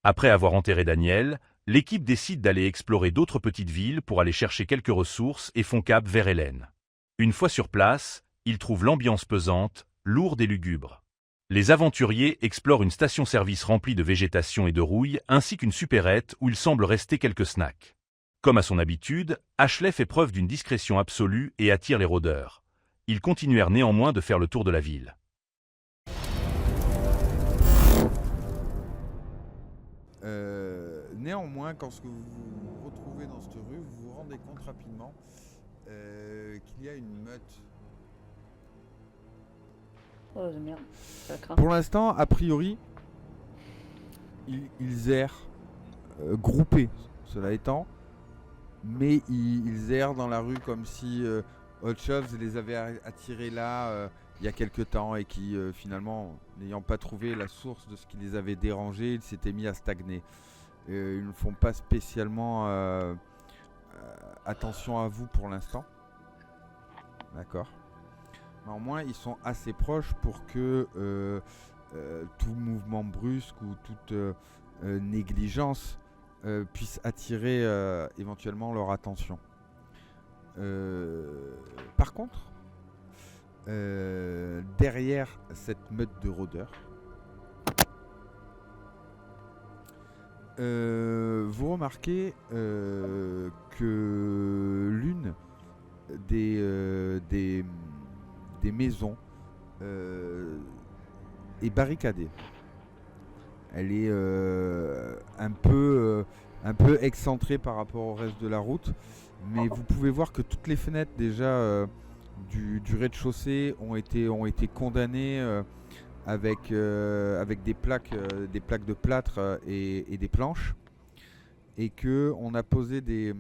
Après avoir enterré Daniel, l'équipe décide d'aller explorer d'autres petites villes pour aller chercher quelques ressources et font cap vers Hélène. Une fois sur place, ils trouvent l'ambiance pesante, lourde et lugubre. Les aventuriers explorent une station-service remplie de végétation et de rouille, ainsi qu'une supérette où il semble rester quelques snacks. Comme à son habitude, Ashley fait preuve d'une discrétion absolue et attire les rôdeurs. Ils continuèrent néanmoins de faire le tour de la ville. Néanmoins, quand vous vous retrouvez dans cette rue, vous vous rendez compte rapidement qu'il y a une meute. Oh merde, ça craint. Pour l'instant, a priori, ils errent groupés, cela étant, mais ils errent dans la rue comme si Hot Shoves les avait attirés là il y a quelque temps et qui finalement, n'ayant pas trouvé la source de ce qui les avait dérangés, ils s'étaient mis à stagner. Ils ne font pas spécialement attention à vous pour l'instant. D'accord. Néanmoins, ils sont assez proches pour que tout mouvement brusque ou toute négligence puisse attirer éventuellement leur attention. Par contre, derrière cette meute de rôdeurs, vous remarquez que l'une des maisons est barricadée. Elle est un peu excentrée par rapport au reste de la route, mais vous pouvez voir que toutes les fenêtres déjà du rez-de-chaussée ont été condamnées avec des plaques de plâtre et des planches, et que on a posé des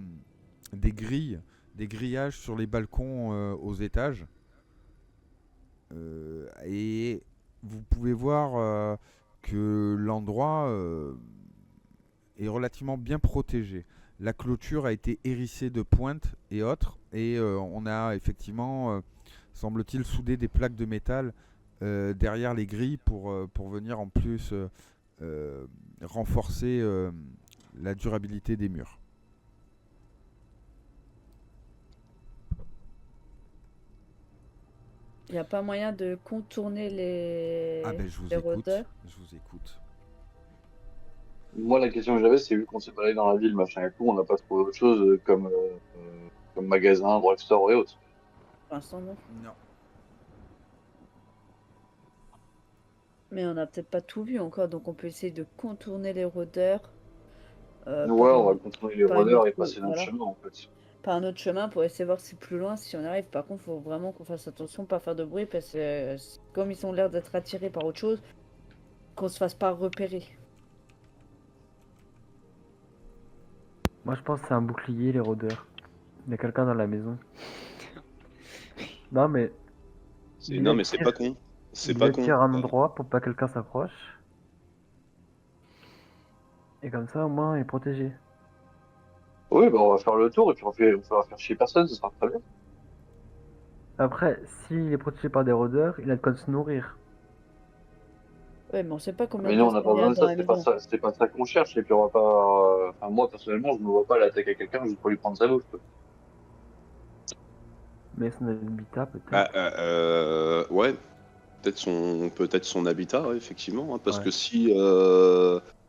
grillages sur les balcons aux étages. Et vous pouvez voir que l'endroit est relativement bien protégé. La clôture a été hérissée de pointes et autres, et on a effectivement, semble-t-il, soudé des plaques de métal derrière les grilles pour venir en plus renforcer la durabilité des murs. Il n'y a pas moyen de contourner les, Ah ben je vous les écoute, rôdeurs. je vous écoute. Moi, la question que j'avais, c'est vu qu'on s'est baladé dans la ville, machin et tout, on n'a pas trouvé autre chose comme magasin, drugstore et autres. Pour l'instant, non. Non. Mais on n'a peut-être pas tout vu encore, donc on peut essayer de contourner les rôdeurs Ouais, par on va une, contourner les par une rôdeurs autre, et passer notre voilà, chemin, en fait. par un autre chemin pour essayer de voir si c'est plus loin, si on arrive. Par contre, il faut vraiment qu'on fasse attention, pas faire de bruit, parce que comme ils ont l'air d'être attirés par autre chose, qu'on se fasse pas repérer. Moi, je pense que c'est un bouclier, les rôdeurs. Il y a quelqu'un dans la maison. Non, mais Non, mais c'est pas con. C'est pas con. attire un endroit pour pas que quelqu'un s'approche. Et comme ça, au moins, il est protégé. Oui, bah on va faire le tour et puis on va faire chier personne, ce sera très bien. Après, s'il est protégé par des rôdeurs, il a de quoi se nourrir. Ouais, mais on sait pas combien Mais de nous, on n'a personnes pas il y a besoin de dans ça, la maison. c'était pas ça qu'on cherche, et puis on va pas. Enfin, moi, personnellement, je me vois pas l'attaquer à quelqu'un juste pour lui prendre sa bouffe, quoi. Mais son habitat, peut-être. Ah, ouais, peut-être son habitat, ouais, effectivement, hein, parce Ouais. que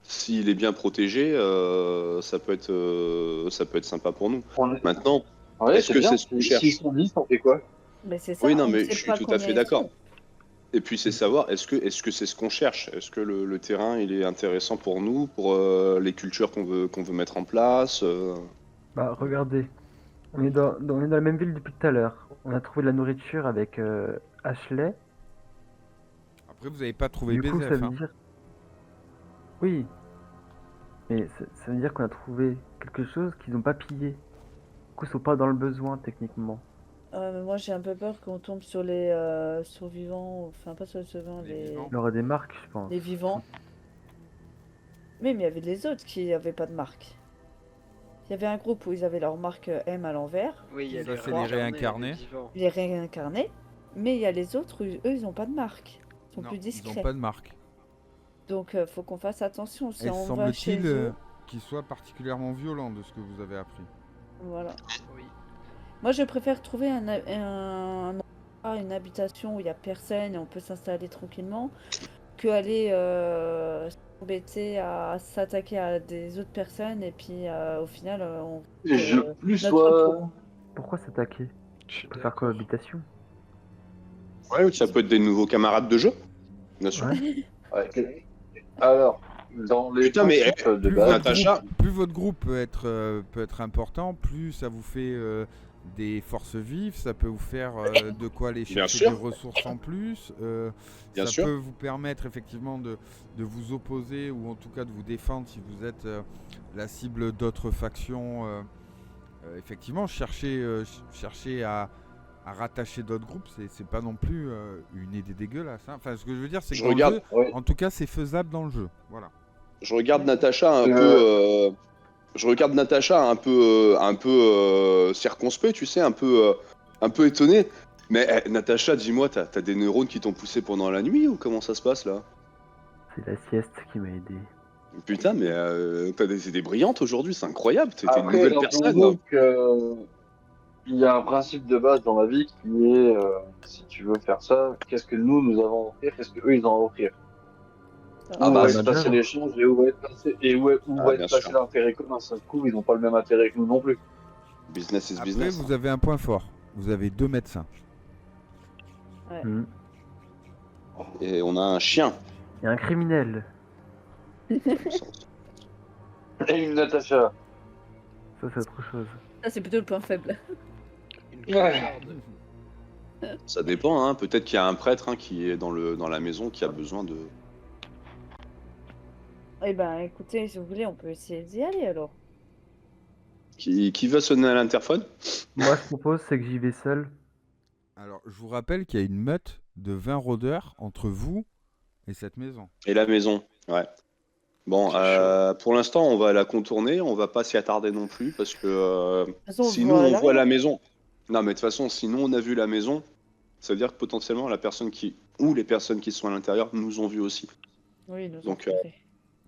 s'il est bien protégé, ça peut être sympa pour nous. Maintenant, Ouais, est-ce que bien. c'est ce qu'on S'ils cherche? sont 10, on fait quoi? Mais c'est ça, Oui, non, on ne mais sait je suis pas tout à combien fait ils d'accord. sont. Et puis c'est savoir, est-ce que c'est ce qu'on cherche? Est-ce que le terrain il est intéressant pour nous, pour les cultures qu'on veut mettre en place? Bah, regardez. On est dans la même ville depuis tout à l'heure. On a trouvé de la nourriture avec Ashley. Après, vous n'avez pas trouvé Du coup, BZF. ça veut dire... Oui. Mais ça veut dire qu'on a trouvé quelque chose qu'ils n'ont pas pillé. Du coup, ils sont pas dans le besoin, techniquement. Mais moi j'ai un peu peur qu'on tombe sur les survivants, enfin pas sur les survivants, Les vivants. Il y aura des marques, je pense. les vivants. Mais il y avait les autres qui n'avaient pas de marque. Il y avait un groupe où ils avaient leur marque M à l'envers, Oui, il y a Ça, les c'est les réincarnés. les vivants. les réincarnés, mais il y a les autres, eux ils n'ont pas de marque. Ils sont Non, plus ils discrets. n'ont pas de marque. Donc faut qu'on fasse attention. Si Et on va chez semble-t-il eux, qu'il soit particulièrement violent de ce que vous avez appris. voilà. Oui. Moi, je préfère trouver un endroit, une habitation où il n'y a personne et on peut s'installer tranquillement, que aller s'embêter à s'attaquer à des autres personnes et puis au final, on Je risque, plus notre soit. Pourquoi s'attaquer? Je suis On peut faire d'accord. cohabitation. Ouais, ça peut être des nouveaux camarades de jeu. Bien sûr. Ouais. Ouais. Alors, dans les Putain, mais, principes de Plus base, votre, Natacha. groupe, plus votre groupe peut être important, plus ça vous fait des forces vives, ça peut vous faire de quoi aller Bien chercher des sûr. ressources en plus. Bien Ça sûr. peut vous permettre effectivement de vous opposer ou en tout cas de vous défendre si vous êtes la cible d'autres factions. Effectivement, chercher à rattacher d'autres groupes, c'est pas non plus une idée dégueulasse. Hein. Enfin, ce que je veux dire, c'est que Je dans le regarde, jeu, ouais. en tout cas, c'est faisable dans le jeu. Voilà. je regarde Natacha un Euh, peu. Je regarde Natacha un peu circonspect, tu sais, un peu étonné. Mais Natacha, dis-moi, t'as des neurones qui t'ont poussé pendant la nuit ou comment ça se passe là? C'est la sieste qui m'a aidé. Putain, mais t'as des idées brillantes aujourd'hui, c'est incroyable. T'es une Après, nouvelle rappelons-nous personne. qu'il y a un principe de base dans la vie qui est, si tu veux faire ça, qu'est-ce que nous avons à offrir, qu'est-ce que eux ils ont à offrir. Ah Où bah, va c'est se passer majeur. l'échange et où va être passé, et où Ah, va bien être passé sûr. l'intérêt commun. Ça se trouve, ils n'ont pas le même intérêt que nous non plus. Business is Après, business. vous avez un point fort. Vous avez 2 médecins. Hmm. Et on a un chien. Il y a un criminel. Et une Natacha. Ça, c'est autre chose. Ça, c'est plutôt le point faible. Une Ouais. clocharde. Ça dépend, hein. Peut-être qu'il y a un prêtre qui est dans la maison qui a besoin de. Eh ben, écoutez, si vous voulez, on peut essayer d'y aller alors. Qui va sonner à l'interphone? Moi, je propose, c'est que j'y vais seul. Alors, je vous rappelle qu'il y a une meute de 20 rôdeurs entre vous et cette maison. Et la maison, ouais. Bon, C'est pour l'instant, on va la contourner, on va pas s'y attarder non plus parce que De toute façon, si nous on voit l'arrière. la maison. Non, mais de toute façon, si nous on a vu la maison, ça veut dire que potentiellement la personne ou les personnes qui sont à l'intérieur nous ont vu aussi. Oui, ils nous ont Donc, repérés.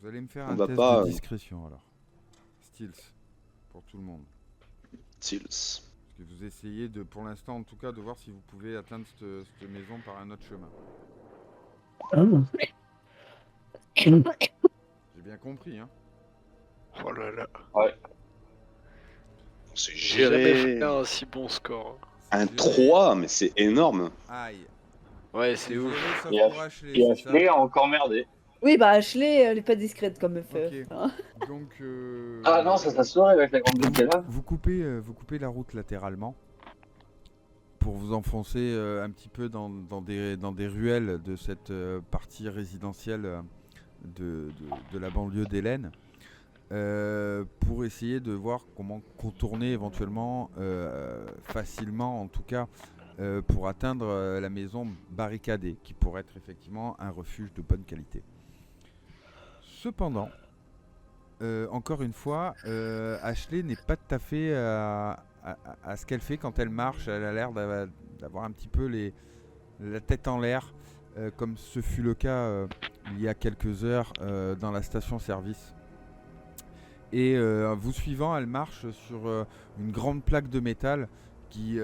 Vous allez me faire On un va test pas, de discrétion alors. Stealth. Pour tout le monde. Tils. Parce que vous essayez de, pour l'instant en tout cas, de voir si vous pouvez atteindre cette maison par un autre chemin. J'ai bien compris, hein. Oh là là. C'est J'ai jamais fait géré. un si bon score. Un C'est 3, mais c'est énorme. Aïe. Ouais, c'est ouf. Géré, sauf Et pour Ashley, Et c'est ça. Ashley a encore merdé. Oui, bah Ashley, elle est pas discrète comme meuf. Ok. Hein. Donc. Ah non, ça se saurait avec la grande ville qu'elle a. Vous coupez la route latéralement pour vous enfoncer un petit peu dans des ruelles de cette partie résidentielle de la banlieue d'Hélène pour essayer de voir comment contourner éventuellement facilement en tout cas pour atteindre la maison barricadée qui pourrait être effectivement un refuge de bonne qualité. Cependant, encore une fois, Ashley n'est pas tout à fait à ce qu'elle fait quand elle marche. Elle a l'air d'avoir un petit peu la tête en l'air, comme ce fut le cas il y a quelques heures dans la station-service. Et vous suivant, elle marche sur une grande plaque de métal qui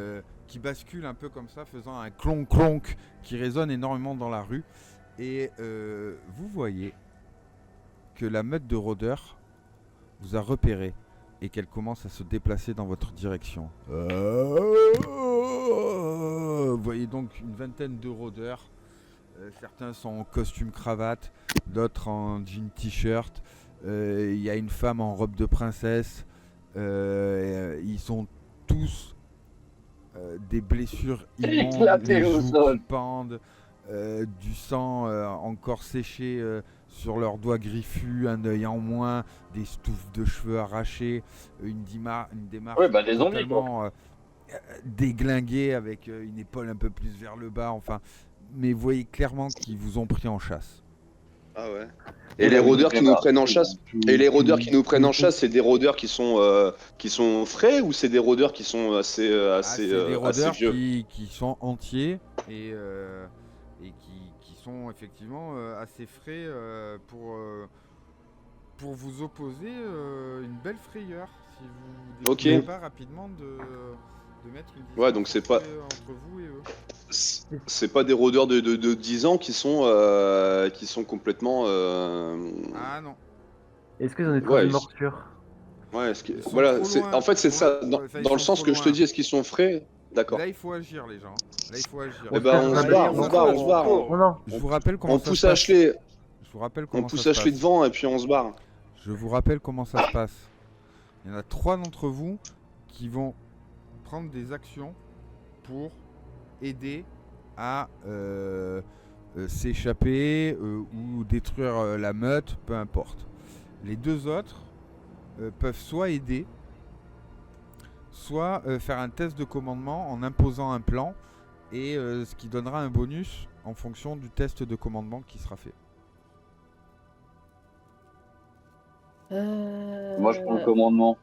bascule un peu comme ça, faisant un clonk-clonk qui résonne énormément dans la rue. Et vous voyez que la meute de rôdeurs vous a repéré et qu'elle commence à se déplacer dans votre direction. Vous voyez donc une vingtaine de rôdeurs. Certains sont en costume cravate, d'autres en jean t-shirt. Il y a une femme en robe de princesse. Ils sont tous des blessures immondes, Éclatés les au joues sol. qui pendent, du sang encore séché sur leurs doigts griffus, un œil en moins, des stouffes de cheveux arrachés, une démarche Ouais, bah, des zombies, totalement déglinguée avec une épaule un peu plus vers le bas, enfin. Mais vous voyez clairement qu'ils vous ont pris en chasse. Ah ouais. Et les rôdeurs qui nous prennent en chasse, c'est des rôdeurs qui sont frais ou c'est des rôdeurs qui sont assez C'est des rôdeurs vieux? qui sont entiers et qui sont effectivement assez frais pour vous opposer une belle frayeur si vous Ok. décidez pas rapidement de mettre une distance Ouais, donc c'est pas- entre vous et eux. C'est pas des rôdeurs de 10 ans qui sont complètement. Ah non. Est-ce qu'ils ont des traces Ouais, de ils- morsure? Ouais, Ils sont voilà, trop c'est loin en fait c'est pour ça le- dans, enfin, ils dans le sont sens trop que je te loin. dis, est-ce qu'ils sont frais? D'accord. Là il faut agir les gens. Là il faut agir. Eh ben on se Allez, barre, on on se barre, on se barre, on se barre. Non, non. Je vous rappelle comment On ça pousse se passe. Ashley, Je vous rappelle on comment pousse ça se Ashley passe. devant et puis on se barre. Je vous rappelle comment ça se passe. Il y en a 3 d'entre vous qui vont prendre des actions pour aider à s'échapper ou détruire la meute, peu importe. Les 2 autres peuvent soit aider, soit faire un test de commandement en imposant un plan et ce qui donnera un bonus en fonction du test de commandement qui sera fait. Moi, je prends le commandement.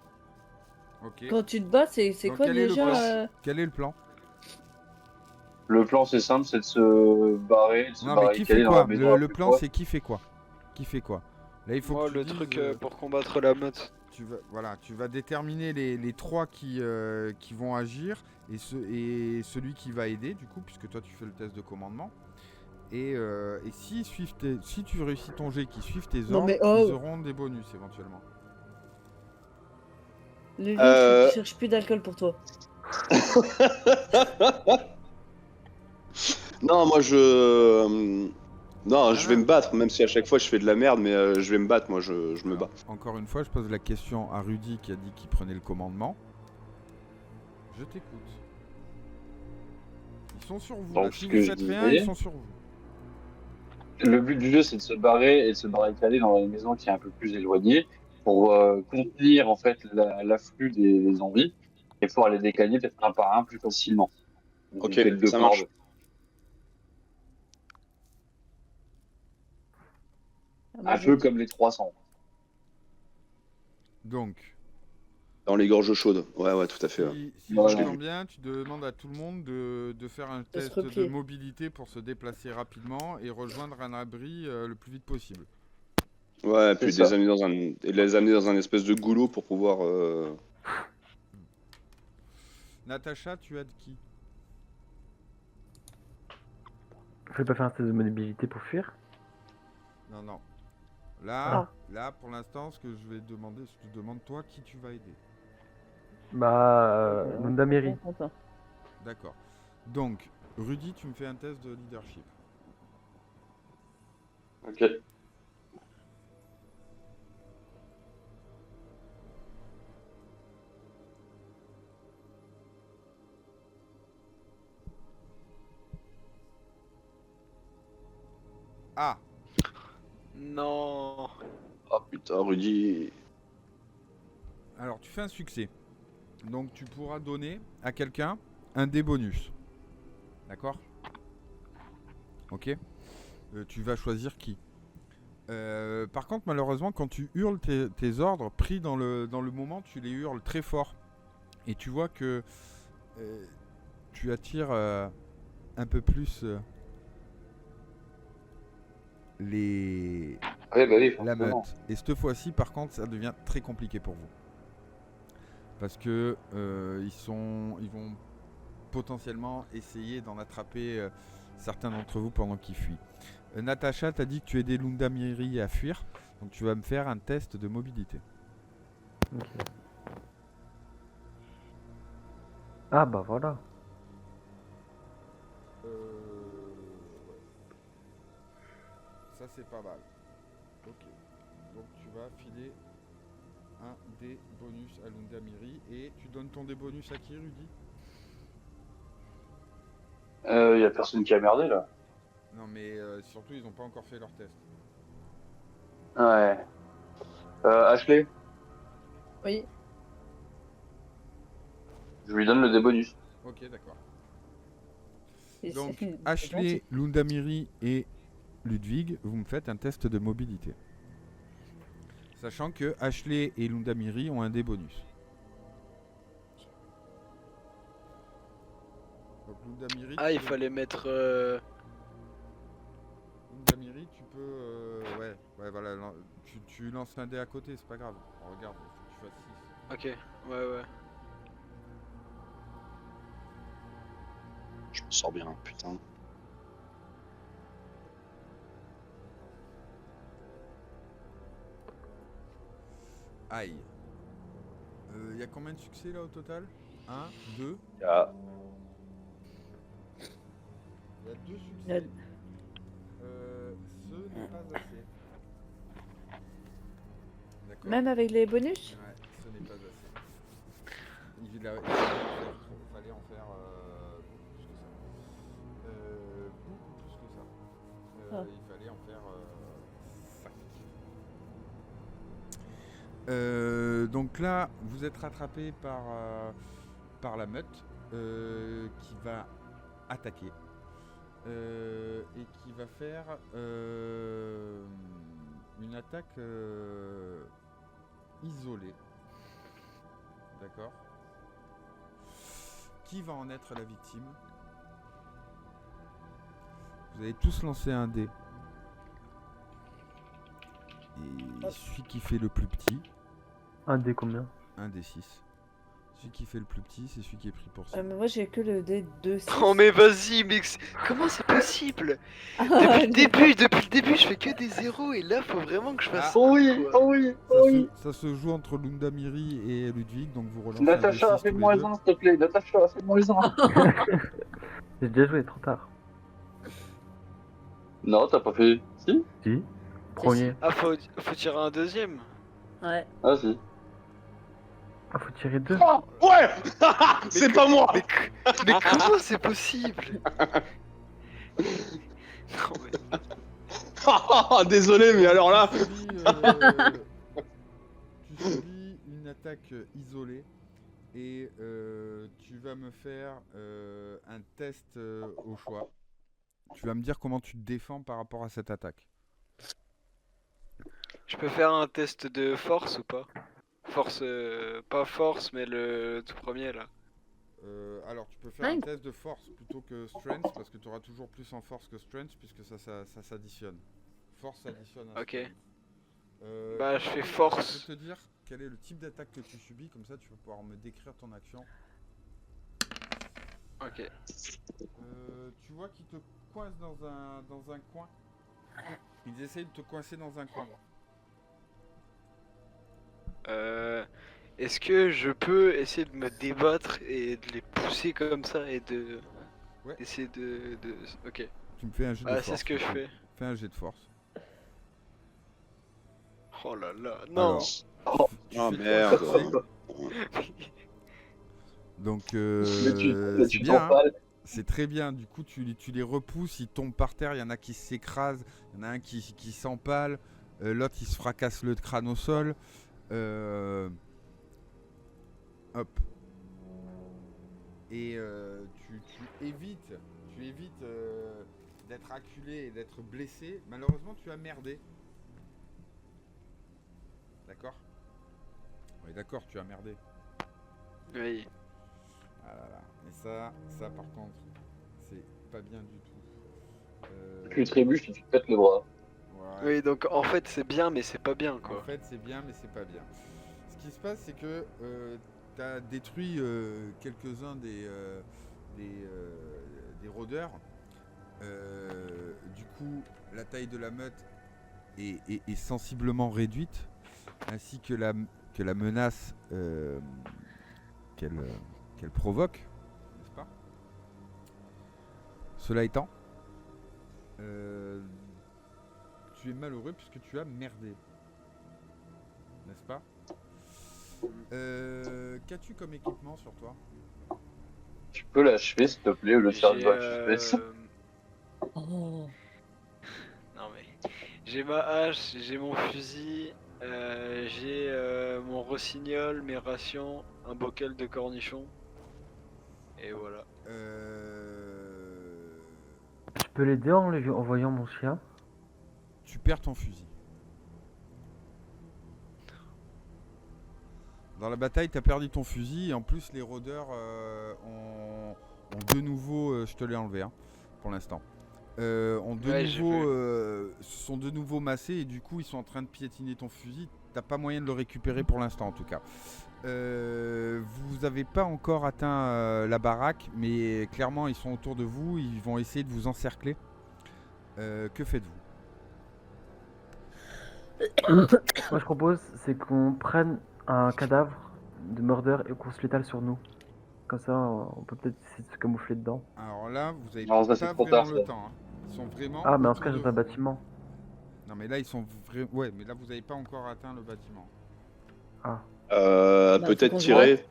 Ok. Quand tu te bats, c'est Donc, quoi quel est le déjà plan Quel est le plan? Le plan, c'est simple, c'est de se barrer, de se Non mais qui barricader fait dans quoi la maison la le plus plan proche. c'est qui fait quoi? Qui fait quoi? Là il faut Moi, que tu le dises, truc pour combattre la meute. tu vas déterminer les 3 qui vont agir et celui qui va aider du coup puisque toi tu fais le test de commandement. Et si tu réussis ton jet qui suivent tes Non, ordres, mais oh. ils auront des bonus éventuellement. Le Euh. je cherche plus d'alcool pour toi. Non, moi je. Non, je vais Ah. me battre, même si à chaque fois je fais de la merde, mais je vais me battre, moi je me Alors, bats. encore une fois, je pose la question à Rudy qui a dit qu'il prenait le commandement. Je t'écoute. Ils sont sur vous. Donc, Là. ce Si que vous je faites rien, disais- ils sont sur vous. Le but du jeu, c'est de se barrer et de se barricader dans une maison qui est un peu plus éloignée pour contenir en fait l'afflux des zombies et pouvoir les décaler peut-être un par un plus facilement. Donc, Ok, on fait le 2 ça corps. marche. Un peu comme les 300. Donc, Dans les gorges chaudes. Ouais, tout à fait. Ouais. si Voilà. j'entends bien, tu demandes à tout le monde de faire un se test de replier. mobilité pour se déplacer rapidement et rejoindre un abri le plus vite possible. Ouais, puis C'est ça. les amener dans un espèce de goulot pour pouvoir. Natacha, tu as de qui? Je vais pas faire un test de mobilité pour fuir. Non. Ah. Là, pour l'instant, ce que je vais demander, je te demande toi qui tu vas aider. Bah, Lundamiri. D'accord. Donc, Rudy, tu me fais un test de leadership. Ok. Ah, Non. Ah putain, Rudy. alors tu fais un succès. Donc tu pourras donner à quelqu'un un dé bonus. D'accord? Ok. Tu vas choisir qui. Par contre, malheureusement, quand tu hurles tes ordres, pris dans le moment, tu les hurles très fort. Et tu vois que tu attires un peu plus Oui, bah oui, la meute. forcément. Et cette fois-ci, par contre, ça devient très compliqué pour vous. Parce que ils vont potentiellement essayer d'en attraper certains d'entre vous pendant qu'ils fuient. Natacha, t'as dit que tu aidais Lundamiri à fuir. Donc tu vas me faire un test de mobilité. Ok. Ah bah voilà. Ça c'est pas mal. Ok. Donc tu vas filer un dé bonus à Lundamiri. Et tu donnes ton dé bonus à qui, Rudy? Y a personne qui a merdé là. Non mais surtout ils n'ont pas encore fait leur test. Ouais. Ashley, Oui. je lui donne le débonus. Ok, d'accord. Et Donc c'est Ashley, gentil. Lundamiri et Ludwig, vous me faites un test de mobilité. Sachant que Ashley et Lundamiri ont un dé bonus. Donc Lundamiri, Ah, il tu- fallait mettre. voilà, tu lances un dé à côté, c'est pas grave. Regarde, faut que tu fasses 6. Ok, ouais. Je me sors bien, putain. Aïe. Il y a combien de succès là au total 1, 2. Ah, Il y a 2 Il y a- succès. Ce n'est pas assez. D'accord. Même avec les bonus? Ouais, ce n'est pas assez. Il fallait en faire beaucoup plus que ça. Beaucoup plus que ça. Ah. Il fallait en faire 5. Donc là, vous êtes rattrapé par la meute qui va attaquer. Et qui va faire une attaque isolée. D'accord. Qui va en être la victime? Vous allez tous lancer un dé. Et celui qui fait le plus petit, Un dé combien? un dé 6. Celui qui fait le plus petit, c'est celui qui est pris pour ça. Mais moi j'ai que le dé 2. Oh mais vas-y, mec, comment c'est possible? Depuis le début, je fais que des zéros et là, faut vraiment que je fasse. Oh oui, quoi. oh oui, oh oui. Ça se joue entre Lundamiri et Ludwig, donc vous relancez Natacha, un D6 tous les fais-moi deux. un, s'il te plaît. Natacha, fais-moi un. J'ai déjà joué, trop tard. Non, t'as pas fait. Si? Si. Premier. Ah, faut tirer un deuxième. Ouais. Ah, si. Ah, faut tirer 2. ouais. C'est pas moi. Mais comment c'est possible? Non, mais... Désolé, mais alors là. Tu subis une attaque isolée et tu vas me faire un test au choix. Tu vas me dire comment tu te défends par rapport à cette attaque. Je peux faire un test de force ou pas? Force, pas force, mais le tout premier là. Alors tu peux faire un test de force plutôt que strength parce que tu auras toujours plus en force que strength puisque ça s'additionne. Force s'additionne à Ok. strength. Bah, je fais force. Je peux te dire quel est le type d'attaque que tu subis, comme ça tu vas pouvoir me décrire ton action. Ok. Tu vois qu'ils te coincent dans un coin. Ils essayent de te coincer dans un coin. Est-ce que je peux essayer de me débattre et de les pousser comme ça et de... Ouais. Essayer de... Ok. Tu me fais un jet de Ah, force. c'est ce que je fais. Fais un jet de force. Oh là là, non. Alors, tu Oh fais merde. 3 Donc Mais c'est tu bien, hein. t'empales. C'est très bien. Du coup, tu les repousses, ils tombent par terre. Il y en a qui s'écrasent, il y en a un qui s'empale, l'autre il se fracasse le crâne au sol. Hop. Et tu évites d'être acculé et d'être blessé. Malheureusement, tu as merdé. D'accord? Oui, d'accord, tu as merdé. Oui. Ah là là. Et ça par contre, c'est pas bien du tout. Tu trébuches et tu te pètes le bras. Ouais. Oui, donc en fait c'est bien, mais c'est pas bien En quoi. fait, c'est bien, mais c'est pas bien. Ce qui se passe, c'est que tu as détruit quelques-uns des rôdeurs. Du coup, la taille de la meute est sensiblement réduite, ainsi que la menace qu'elle provoque, n'est-ce pas? Cela étant, tu es malheureux puisque tu as merdé. N'est-ce pas? Qu'as-tu comme équipement sur toi? Tu peux l'achever, s'il te plaît, au lieu de faire du suspense. Oh. Non mais... J'ai ma hache, j'ai mon fusil, j'ai mon rossignol, mes rations, un bocal de cornichons. Et voilà. Je peux l'aider en lui envoyant mon chien? Tu perds ton fusil. Dans la bataille, tu as perdu ton fusil et en plus les rôdeurs ont de nouveau, je te l'ai enlevé hein, pour l'instant, ont Ouais, j'ai vu. sont de nouveau massés et du coup ils sont en train de piétiner ton fusil. T'as pas moyen de le récupérer pour l'instant en tout cas. Vous avez pas encore atteint la baraque, mais clairement ils sont autour de vous, ils vont essayer de vous encercler. Que faites-vous? Moi, je propose, c'est qu'on prenne un cadavre de murder et qu'on se l'étale sur nous. Comme ça, on peut peut-être essayer de se camoufler dedans. Alors là, vous avez Non, ça, c'est pas trop vraiment tard, le ça. temps. Hein. Ils sont vraiment Ah, mais en ce autour cas, de j'ai un vous. bâtiment. Non, mais là, ils sont vraiment. Ouais, mais là, vous n'avez pas encore atteint le bâtiment. Ah, Bah, faut Peut-être qu'on se tirer.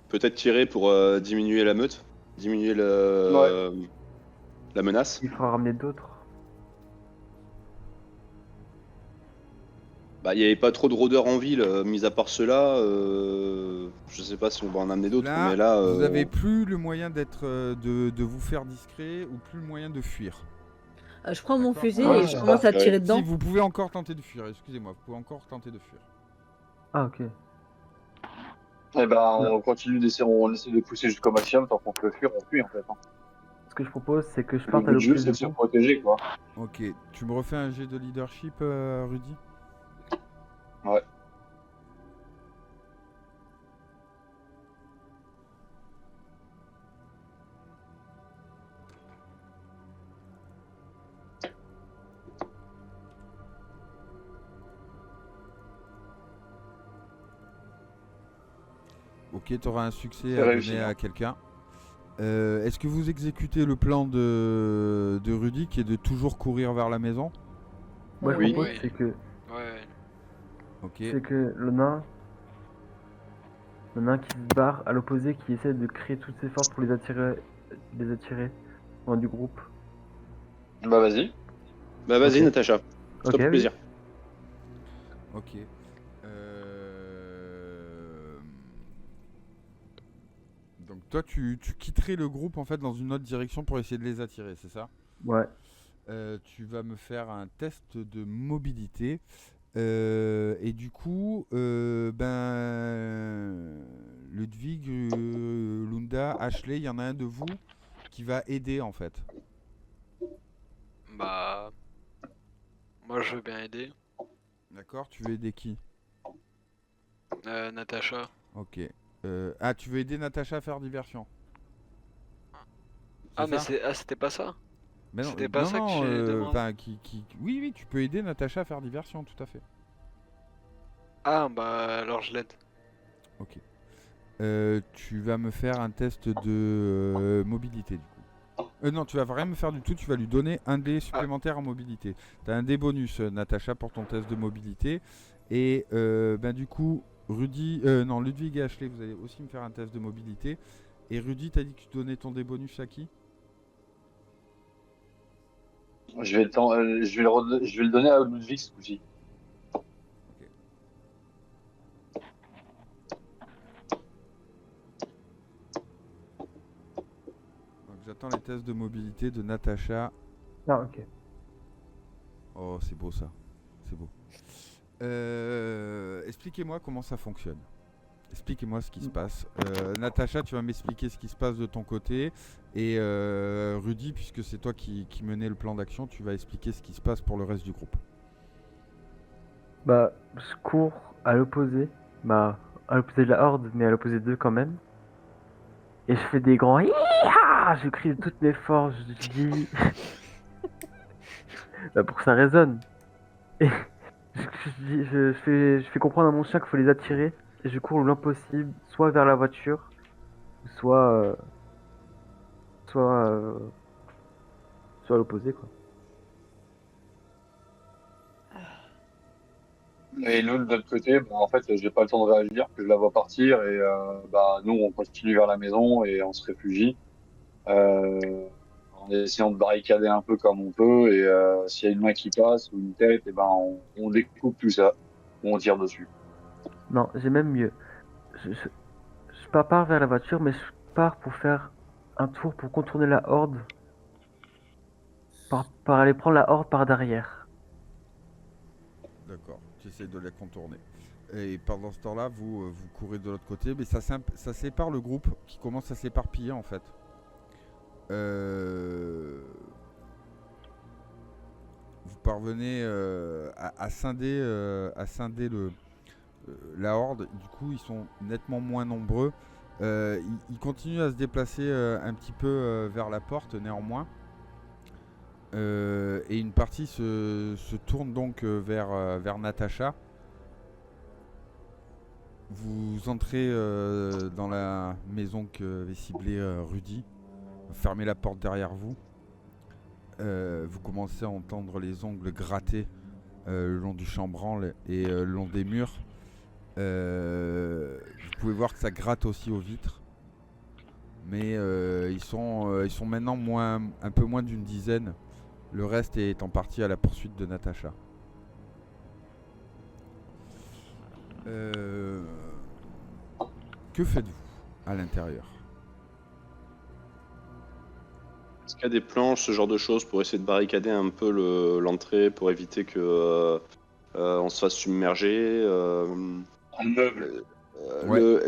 Peut-être tirer pour diminuer la meute. Diminuer la menace. il faudra ramener d'autres. Bah, il n'y avait pas trop de rôdeurs en ville, mis à part ceux-là. Je sais pas si on va en amener d'autres, Là, mais là. vous n'avez plus le moyen d'être, de vous faire discret ou plus le moyen de fuir. Je prends mon D'accord. fusil Ouais, et c'est je ça. commence à Ouais. tirer Si, dedans. vous pouvez encore tenter de fuir, excusez-moi, vous pouvez encore tenter de fuir. Ah, ok. Et ben, on continue d'essayer, on essaie de pousser jusqu'au maximum, tant qu'on peut fuir, on fuit en fait. Hein. Ce que je propose, c'est que je Le parte à but du jeu, l'opposé c'est de de se vous. protéger, quoi. Ok, tu me refais un jet de leadership, Rudy? Ouais. Ok, tu auras un succès C'est à réussi, donner hein. à quelqu'un. Est-ce que vous exécutez le plan de Rudy qui est de toujours courir vers la maison? Moi, je Oui. propose, Oui. Ouais. Ok. c'est que le nain qui se barre à l'opposé, qui essaie de créer toutes ses forces pour les attirer loin du groupe. Bah, vas-y. Bah, vas-y, Ok. Natacha. Ok, Stop oui. plaisir. Ok. Donc toi, tu quitterais le groupe en fait dans une autre direction pour essayer de les attirer, c'est ça? Ouais. Tu vas me faire un test de mobilité. Et du coup, Ludwig, Lunda, Ashley, il y en a un de vous qui va aider en fait. Bah. Moi, je veux bien aider. D'accord? Tu veux aider qui? Natacha. Ok. Tu veux aider Natacha à faire diversion? Ah, mais ça? c'était pas ça? Mais non, C'était pas ça que non, j'ai demandé. enfin, oui, oui, tu peux aider Natacha à faire diversion, tout à fait. Ah, bah, alors je l'aide. Ok. Tu vas me faire un test de mobilité du coup. Non, tu vas rien me faire du tout, tu vas lui donner un dé supplémentaire en mobilité. Tu as un dé bonus, Natacha, pour ton test de mobilité. Et du coup, Ludwig et Ashley, vous allez aussi me faire un test de mobilité. Et Rudy, t'as dit que tu donnais ton dé bonus à qui? Je vais le donner à Ludwig ce coup-ci. Donc j'attends les tests de mobilité de Natacha. Ah, ok. Oh, c'est beau ça. C'est beau. Expliquez-moi comment ça fonctionne. Expliquez-moi ce qui se passe. Natacha, tu vas m'expliquer ce qui se passe de ton côté. Et Rudy, puisque c'est toi qui menais le plan d'action, tu vas expliquer ce qui se passe pour le reste du groupe. Bah, je cours à l'opposé. Bah, à l'opposé de la horde, mais à l'opposé d'eux quand même. Et je fais des grands Hi-ha! Je crie de toutes mes forces, je dis. Bah, pour que ça résonne. Et je fais comprendre à mon chien qu'il faut les attirer. Et je cours le moins possible, soit vers la voiture, soit. Soit. Soit à l'opposé, quoi. Et nous, de notre côté, bah, en fait, j'ai pas le temps de réagir, que je la vois partir, et nous, on continue vers la maison et on se réfugie, en essayant de barricader un peu comme on peut, et s'il y a une main qui passe ou une tête, et on découpe tout ça, ou on tire dessus. Non, j'ai même mieux. Je pars vers la voiture, mais je pars pour faire un tour pour contourner la horde. Par aller prendre la horde par derrière. D'accord, tu essaies de les contourner. Et pendant ce temps-là, vous courez de l'autre côté, mais ça sépare le groupe qui commence à s'éparpiller en fait. vous parvenez à scinder, la horde. Du coup, ils sont nettement moins nombreux. Ils continuent à se déplacer un petit peu vers la porte néanmoins. Et une partie se tourne donc vers Natacha. Vous entrez dans la maison qu'avait ciblée Rudy. Fermez la porte derrière vous. Vous commencez à entendre les ongles gratter le long du chambranle et le long des murs. Vous pouvez voir que ça gratte aussi aux vitres. Mais ils sont maintenant un peu moins d'une dizaine. Le reste est en partie à la poursuite de Natacha. Que faites-vous à l'intérieur? Est-ce qu'il y a des planches, ce genre de choses, pour essayer de barricader un peu l'entrée, pour éviter que on se fasse submerger Un meuble.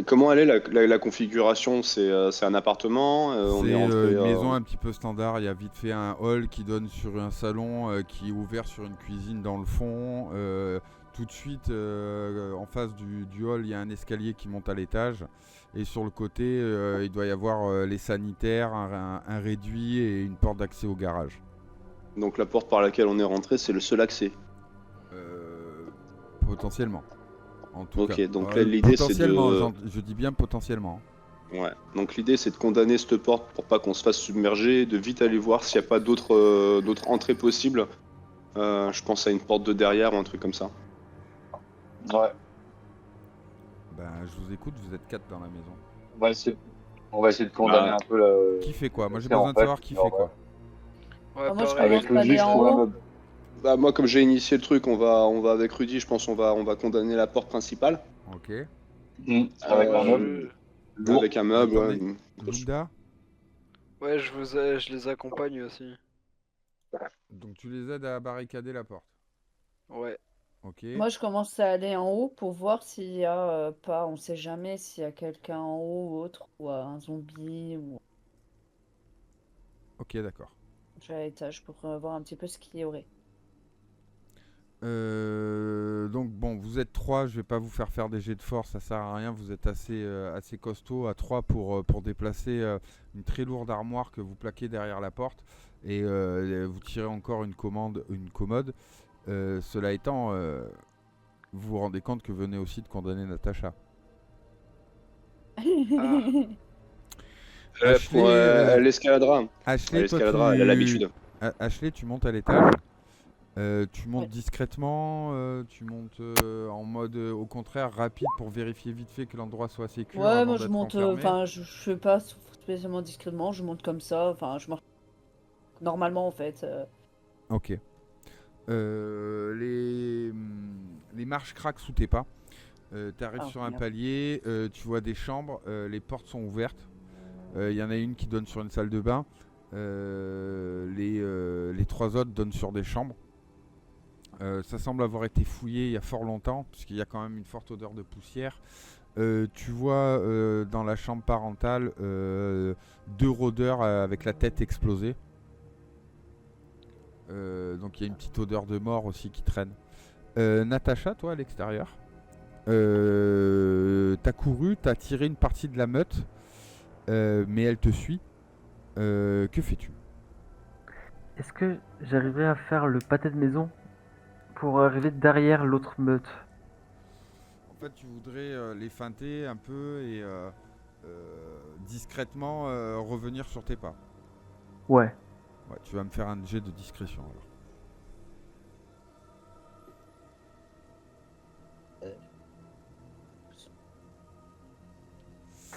Comment elle est la configuration? C'est un appartement on est C'est rentré, une maison un petit peu standard. Il y a vite fait un hall qui donne sur un salon qui est ouvert sur une cuisine dans le fond. Tout de suite, en face du hall, il y a un escalier qui monte à l'étage. Et sur le côté, il doit y avoir les sanitaires, un réduit et une porte d'accès au garage. Donc la porte par laquelle on est rentré, c'est le seul accès. Potentiellement. En tout Ok, cas. donc là, l'idée, c'est potentiellement, de... je dis bien potentiellement. Ouais. Donc l'idée, c'est de condamner cette porte pour pas qu'on se fasse submerger, de vite aller voir s'il n'y a pas d'autres entrées possibles. Je pense à une porte de derrière ou un truc comme ça. Ouais. Ben, je vous écoute, vous êtes 4 dans la maison. On va essayer de condamner un peu la. Qui fait quoi? Moi j'ai C'est en besoin de fait, savoir qui alors, fait quoi. Ouais, moi, je pareil. Avec commence le à aller juge en pour un haut. meuble. Bah moi, comme j'ai initié le truc, on va avec Rudy, je pense on va condamner la porte principale. Ok. Avec un Ouais, meuble. Lourd. Avec un meuble, Attendez. ouais, une grosse- Linda, Ouais, je les accompagne aussi. donc tu les aides à barricader la porte. Ouais. Ok. Moi, je commence à aller en haut pour voir s'il y a pas, on sait jamais s'il y a quelqu'un en haut ou autre, ou un zombie, ou Ok, d'accord. je vais à l'étage pour voir un petit peu ce qu'il y aurait. Donc bon, vous êtes 3, je vais pas vous faire des jets de force, ça sert à rien, vous êtes assez costaud à 3 pour déplacer une très lourde armoire que vous plaquez derrière la porte et vous tirez encore une commode. Cela étant, vous vous rendez compte que vous venez aussi de condamner Natacha. Ashley, elle escaladera. Ashley, Elle toi, escaladera, elle a l'habitude. Ashley, tu montes à l'étage. Tu montes Ouais. discrètement, tu montes en mode au contraire rapide pour vérifier vite fait que l'endroit soit sécure Ouais, avant moi je d'être monte, enfermé. enfin je fais pas spécialement discrètement, je monte comme ça, enfin je marche normalement en fait. Ok. Les marches craquent sous tes pas. Tu arrives Ah, sur un merde. palier, tu vois des chambres, les portes sont ouvertes. Il y en a une qui donne sur une salle de bain. Les 3 autres donnent sur des chambres. Ça semble avoir été fouillé il y a fort longtemps, puisqu'il y a quand même une forte odeur de poussière. Tu vois dans la chambre parentale 2 rôdeurs avec la tête explosée. Donc il y a une petite odeur de mort aussi qui traîne. Natacha, toi à l'extérieur, t'as couru, t'as tiré une partie de la meute, mais elle te suit. Que fais-tu? Est-ce que j'arriverai à faire le pâté de maison pour arriver derrière l'autre meute? En fait, tu voudrais les feinter un peu et discrètement revenir sur tes pas. Ouais. Ouais, tu vas me faire un jet de discrétion alors.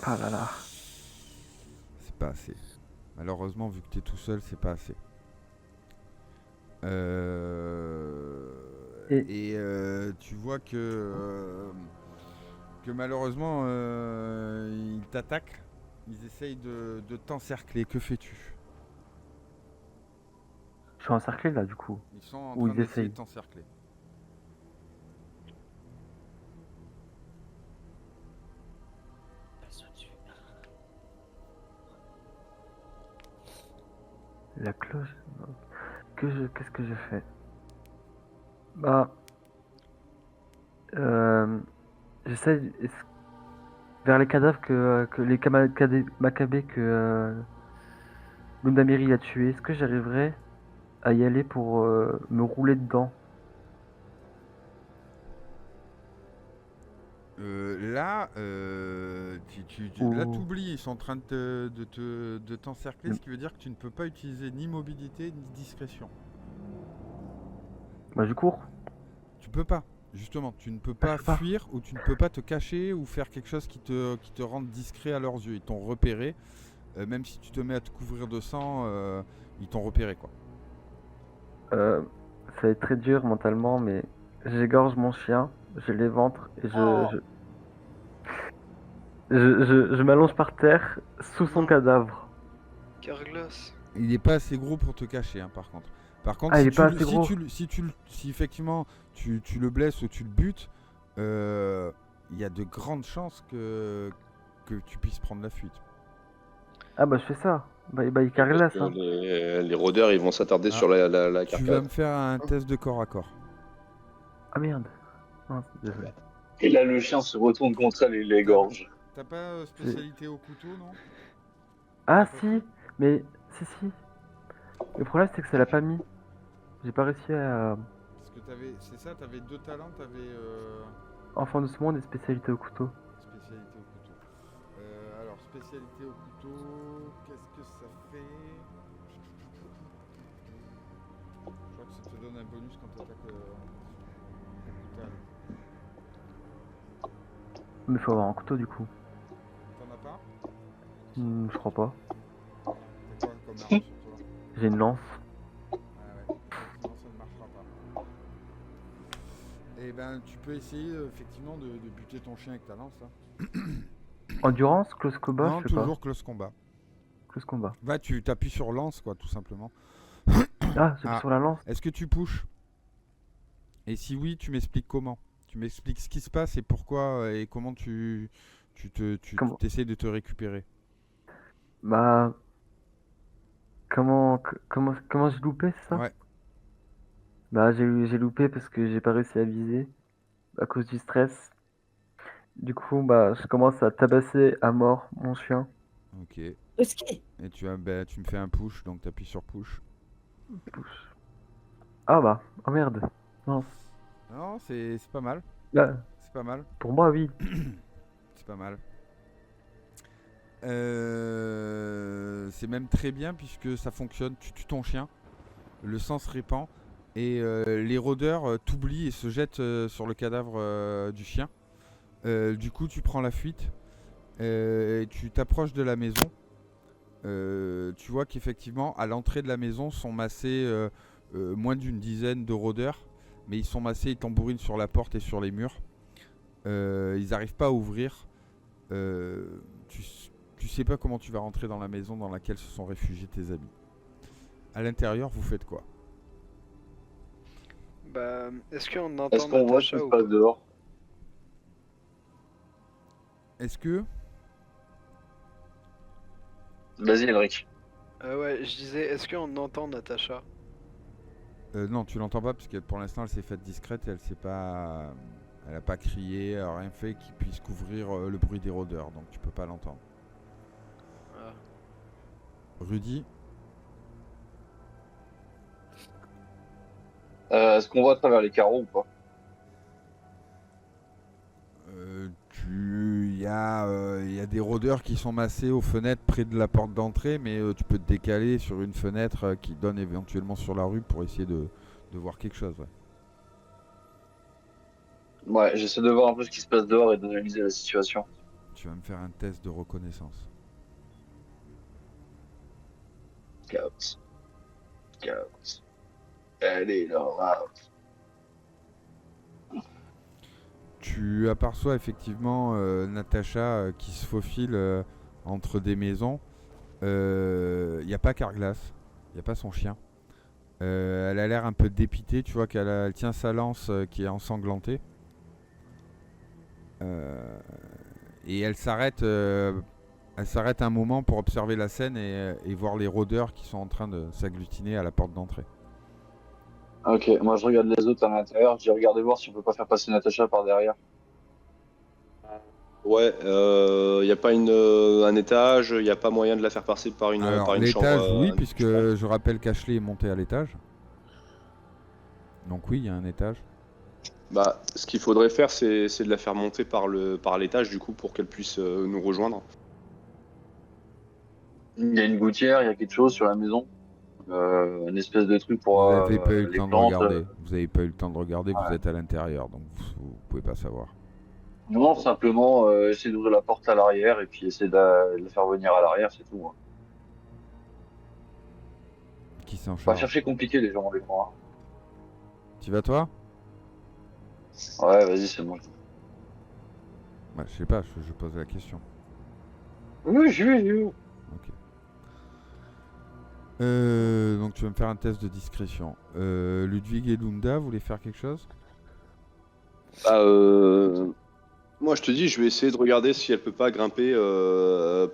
Ah là là. C'est pas assez. Malheureusement, vu que t'es tout seul, c'est pas assez. Et tu vois que malheureusement, ils t'attaquent. Ils essayent de t'encercler. Que fais-tu? Je suis encerclé là du coup. Ils sont en Ou train ils d'essayer essayent. de t'encercler. Passe au-dessus. La cloche. Qu'est-ce que je fais? Bah, j'essaie vers les cadavres que les Maccabées que Lundamiri a tué. Est-ce que j'arriverai à y aller pour me rouler dedans? Là, là, Ou- t'oublies, ils sont en train de t'encercler, ce qui veut dire que tu ne peux pas utiliser ni mobilité ni discrétion. Bah, je cours. Tu peux pas, justement, tu ne peux Ah, pas je peux pas. fuir ou tu ne peux pas te cacher ou faire quelque chose qui te rende discret à leurs yeux. Ils t'ont repéré, même si tu te mets à te couvrir de sang, ils t'ont repéré quoi. Ça va être très dur mentalement, mais j'égorge mon chien, je l'éventre et Oh. je m'allonge par terre sous son Non. cadavre. Carglass. Il n'est pas assez gros pour te cacher, hein, par contre. Par contre, Ah, il si, est pas tu, assez si, gros. si effectivement tu le blesses ou tu le butes, il y a de grandes chances que tu puisses prendre la fuite. Ah bah je fais ça. Bah il Parce carglass, que hein. les rôdeurs, ils vont s'attarder Ah. sur la Tu vas carcasse. me faire un test de corps à corps. Ah merde. Non, désolé. Et là, le chien se retourne contre elle et l'égorge. T'as pas spécialité au couteau, non? Ah si, mais si. Le problème c'est que ça l'a pas mis. J'ai pas réussi à... Parce que c'est ça, t'avais 2 talents, t'avais Enfant de ce monde et spécialité au couteau. spécialité au couteau. Alors, spécialité au couteau, qu'est-ce que ça fait? Je crois que ça te donne un bonus quand t'attaques au couteau. Mais faut avoir un couteau du coup. T'en as pas? Je crois pas. T'as quoi comme arme sur toi? J'ai une lance. Ah ouais, non, ça ne marchera pas. Et ben, tu peux essayer effectivement de buter ton chien avec ta lance. Hein. Endurance, close combat, Non, je sais pas. toujours close combat. Close combat. Va, tu t'appuies sur lance, quoi, tout simplement. Ah, c'est Ah. sur la lance. Est-ce que tu pushes? Et si oui, tu m'expliques comment? Tu m'expliques ce qui se passe et pourquoi et comment tu Comment essaies de te récupérer. Bah... Comment j'ai loupé, c'est ça? Ouais. Bah j'ai loupé parce que j'ai pas réussi à viser. À cause du stress. Du coup, bah je commence à tabasser à mort mon chien. Ok. Le ski. Et tu me fais un push, donc tu appuies sur push. Push. Ah bah, oh merde. Non. Non, c'est pas mal. Là, C'est pas mal. pour moi, oui. C'est pas mal. C'est même très bien puisque ça fonctionne. Tu tues ton chien, le sang se répand et les rôdeurs t'oublient et se jettent sur le cadavre du chien. Du coup, tu prends la fuite. Et tu t'approches de la maison. Tu vois qu'effectivement, à l'entrée de la maison sont massés moins d'une dizaine de rôdeurs. Mais ils sont massés, ils tambourinent sur la porte et sur les murs. Ils n'arrivent pas à ouvrir. Tu sais pas comment tu vas rentrer dans la maison dans laquelle se sont réfugiés tes amis. À l'intérieur, vous faites quoi? Bah, est-ce qu'on entend Est-ce qu'on voit ce qui Natacha se ou passe pas? dehors? Est-ce que... Vas-y, Elric. Ouais, je disais, est-ce qu'on entend Natacha? non, tu l'entends pas parce que pour l'instant elle s'est faite discrète et elle s'est pas... Elle a pas crié, elle a rien fait qui puisse couvrir le bruit des rôdeurs, donc tu peux pas l'entendre. Ah. Rudy, Est-ce qu'on voit à travers les carreaux ou pas? il y a des rôdeurs qui sont massés aux fenêtres près de la porte d'entrée, mais tu peux te décaler sur une fenêtre qui donne éventuellement sur la rue pour essayer de voir quelque chose. Ouais. Ouais, j'essaie de voir un peu ce qui se passe dehors et d'analyser la situation. Tu vas me faire un test de reconnaissance. Scout. Scout. Elle est là. Tu aperçois effectivement Natacha qui se faufile entre des maisons. Il n'y a pas Carglass, il n'y a pas son chien. Elle a l'air un peu dépitée, tu vois elle tient sa lance qui est ensanglantée. Et elle s'arrête un moment pour observer la scène et voir les rôdeurs qui sont en train de s'agglutiner à la porte d'entrée. Ok, moi je regarde les autres à l'intérieur. J'ai regardé voir si on peut pas faire passer Natacha par derrière. Ouais, y a pas un étage, y a pas moyen de la faire passer Alors, par une chambre. l'étage, oui, puisque principale. je rappelle qu'Ashley est montée à l'étage. Donc oui, il y a un étage. Bah, ce qu'il faudrait faire, c'est de la faire monter par l'étage, du coup, pour qu'elle puisse nous rejoindre. Il y a une gouttière, il y a quelque chose sur la maison. Une espèce de truc pour Vous n'avez pas eu le les temps de plantes. regarder. Vous n'avez pas eu le temps de regarder, vous Ouais. êtes à l'intérieur, donc vous pouvez pas savoir. Non, simplement essayer d'ouvrir la porte à l'arrière et puis essayer de la faire venir à l'arrière, c'est tout. Hein. Qui s'en Pas charge? chercher compliqué les gens, honnêtement. Hein. Tu vas toi? Ouais, vas-y, c'est bon. Bah, je sais pas, je pose la question. Oui, j'y vais. Ok. Donc tu vas me faire un test de discrétion. Ludwig et Lunda, vous voulez faire quelque chose? Bah, moi, je te dis, je vais essayer de regarder si elle peut pas grimper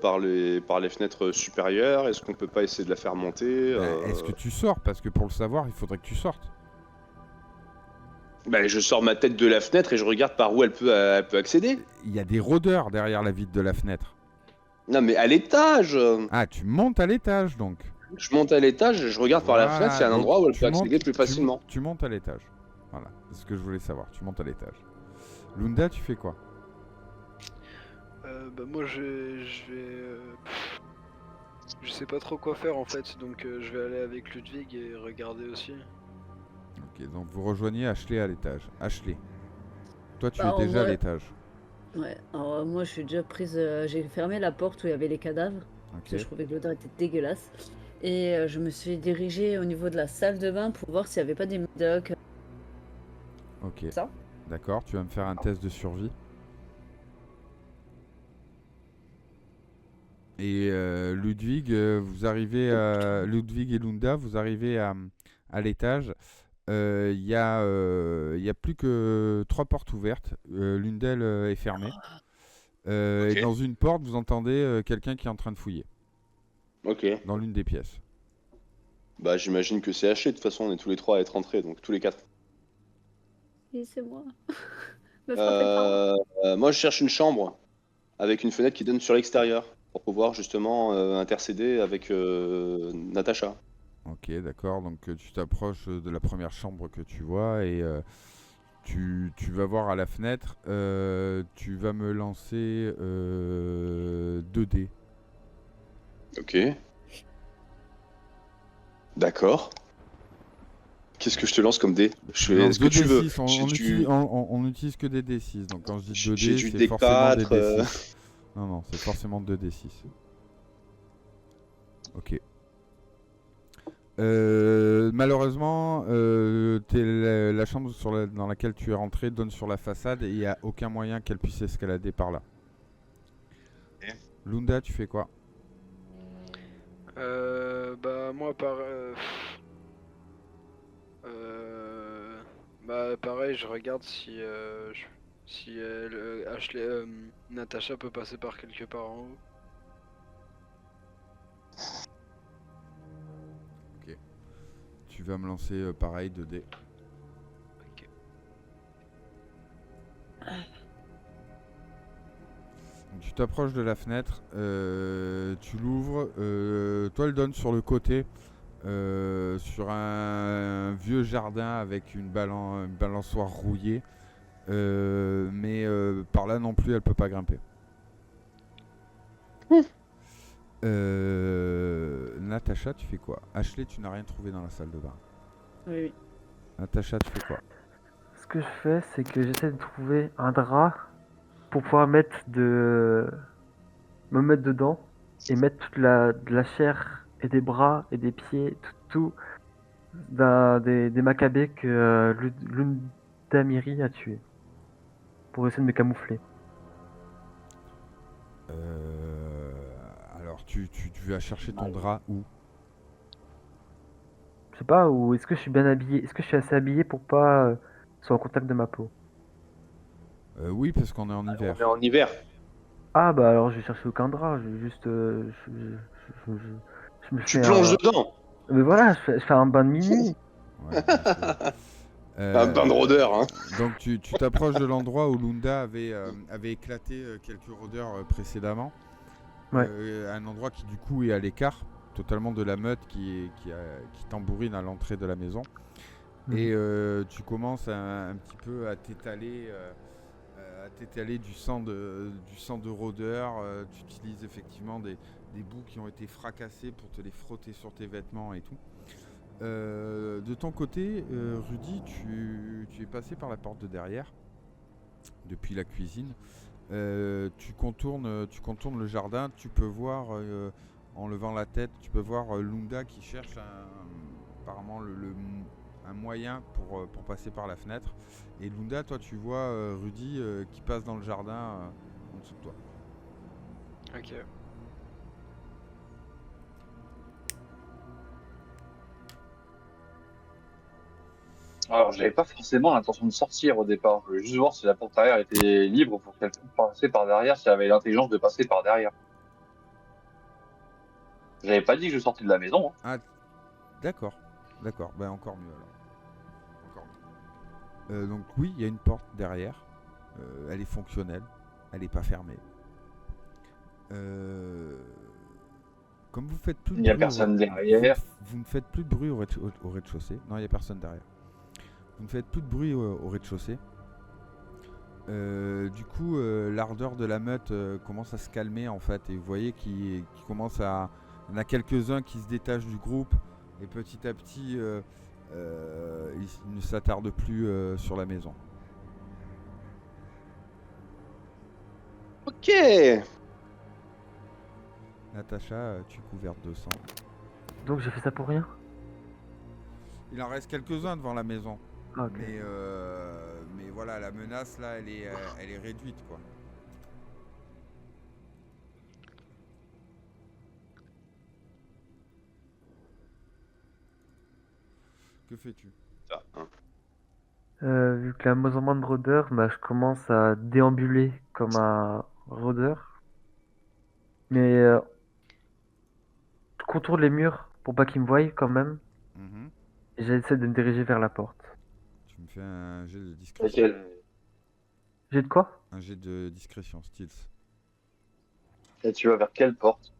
par les fenêtres supérieures. Est-ce qu'on peut pas essayer de la faire monter Est-ce que tu sors? Parce que pour le savoir, il faudrait que tu sortes. Bah, je sors ma tête de la fenêtre et je regarde par où elle peut accéder. Il y a des rôdeurs derrière la vitre de la fenêtre. Non, mais à l'étage. Ah, tu montes à l'étage donc. Je monte à l'étage, je regarde par la Voilà, fenêtre, s'il y a un donc endroit où elle tu peut accéder montes- plus facilement. Tu montes à l'étage. Voilà, c'est ce que je voulais savoir. Tu montes à l'étage. Lunda, tu fais quoi? Bah moi je vais... je sais pas trop quoi faire en fait, donc je vais aller avec Ludwig et regarder aussi. Ok, donc vous rejoignez Ashley à l'étage. Ashley, toi tu Bah, es en déjà à vrai- l'étage. Ouais, alors moi je suis déjà prise. J'ai fermé la porte où il y avait les cadavres. Parce que Ok. je trouvais que l'odeur était dégueulasse. Et je me suis dirigée au niveau de la salle de bain pour voir s'il n'y avait pas des médocs. Ok. Ça. D'accord, tu vas me faire un test de survie. Et Ludwig, vous arrivez à... Ludwig et Lunda, vous arrivez à l'étage. Il y a plus que 3 portes ouvertes. L'une d'elles est fermée. Ok. Et dans une porte, vous entendez quelqu'un qui est en train de fouiller. Ok. Dans l'une des pièces. Bah, j'imagine que c'est haché. De toute façon, on est tous les trois à être rentrés, donc tous les quatre. Et c'est moi. Me frappez pas. Moi, je cherche une chambre avec une fenêtre qui donne sur l'extérieur pour pouvoir justement intercéder avec Natacha. Ok, d'accord. Donc tu t'approches de la première chambre que tu vois et tu vas voir à la fenêtre. Tu vas me lancer 2 dés. Ok. D'accord. Qu'est-ce que je te lance comme dé? Tu lances Est-ce que 2 tu veux? D6. J'ai du- On utilise que des D6. Donc quand je dis 2 j'ai D, du c'est forcément des D4. D6. Non, c'est forcément 2 D6. Ok. Malheureusement, la chambre dans laquelle tu es rentré donne sur la façade et il n'y a aucun moyen qu'elle puisse escalader par là. Ok. Lunda, tu fais quoi? Bah moi bah pareil, je regarde si si Ashley, Natacha peut passer par quelque part en haut. Tu vas me lancer pareil 2 dés. Ok. Donc, tu t'approches de la fenêtre, tu l'ouvres, toi elle donne sur le côté, sur un vieux jardin avec une balançoire rouillée, mais par là non plus elle peut pas grimper. Natacha, tu fais quoi? Ashley, tu n'as rien trouvé dans la salle de bain. Oui, oui. Natacha, tu fais quoi? Ce que je fais, c'est que j'essaie de trouver un drap pour pouvoir me mettre dedans et mettre de la chair et des bras et des pieds, tout des Maccabées que Lundamiri a tué pour essayer de me camoufler. Alors tu vas chercher ton drap où? Je sais pas, ou est-ce que je suis bien habillé? Est-ce que je suis assez habillé pour pas soit en contact de ma peau? Oui, parce qu'on est en hiver. On est en hiver. Ah bah alors je vais chercher aucun drap, je vais juste je me Tu fais plonges un... dedans. Mais voilà, je fais un bain de minuit. Ouais, bien sûr. Un bain de rôdeurs, hein. Donc tu t'approches de l'endroit où Lunda avait éclaté quelques rôdeurs précédemment. Ouais. Un endroit qui du coup est à l'écart totalement de la meute qui tambourine à l'entrée de la maison. Mhm. Et tu commences un petit peu à t'étaler du sang de rôdeur. Tu utilises effectivement des bouts qui ont été fracassés pour te les frotter sur tes vêtements et tout. De ton côté, Rudy, tu es passé par la porte de derrière, depuis la cuisine. Tu contournes le jardin. Tu peux voir, en levant la tête, tu peux voir Lunda qui cherche apparemment un moyen pour passer par la fenêtre. Et Lunda, toi, tu vois Rudy qui passe dans le jardin en dessous de toi. Ok. Alors, j'avais pas forcément l'intention de sortir au départ. Je voulais juste voir si la porte arrière était libre pour quelqu'un passer par derrière, si elle avait l'intelligence de passer par derrière. J'avais pas dit que je sortais de la maison. Hein. Ah, d'accord. Ben encore mieux alors. Encore mieux. Donc oui, il y a une porte derrière. Elle est fonctionnelle. Elle n'est pas fermée. Comme vous faites plus de Il n'y a bruit personne derrière. vous ne faites plus de bruit au rez-de-chaussée. Non, il n'y a personne derrière. Vous ne faites plus de bruit au rez-de-chaussée. Du coup, l'ardeur de la meute commence à se calmer en fait. Et vous voyez qu'il commence à... Il y en a quelques-uns qui se détachent du groupe. Et petit à petit, ils ne s'attardent plus sur la maison. Ok. Natacha, tu es couverte de sang. Donc j'ai fait ça pour rien? Il en reste quelques-uns devant la maison. Ah, ok. Mais voilà, la menace là, elle est réduite quoi. Que fais-tu? Ça, hein. Vu que la moins de rôdeurs, bah, je commence à déambuler comme un rôdeur. Mais je contourne les murs pour pas qu'ils me voient quand même. Mhm. Et j'essaie de me diriger vers la porte. Tu me fais un jet de discrétion. Laquelle J'ai de quoi? Un jet de discrétion, Steels. Et tu vas vers quelle porte?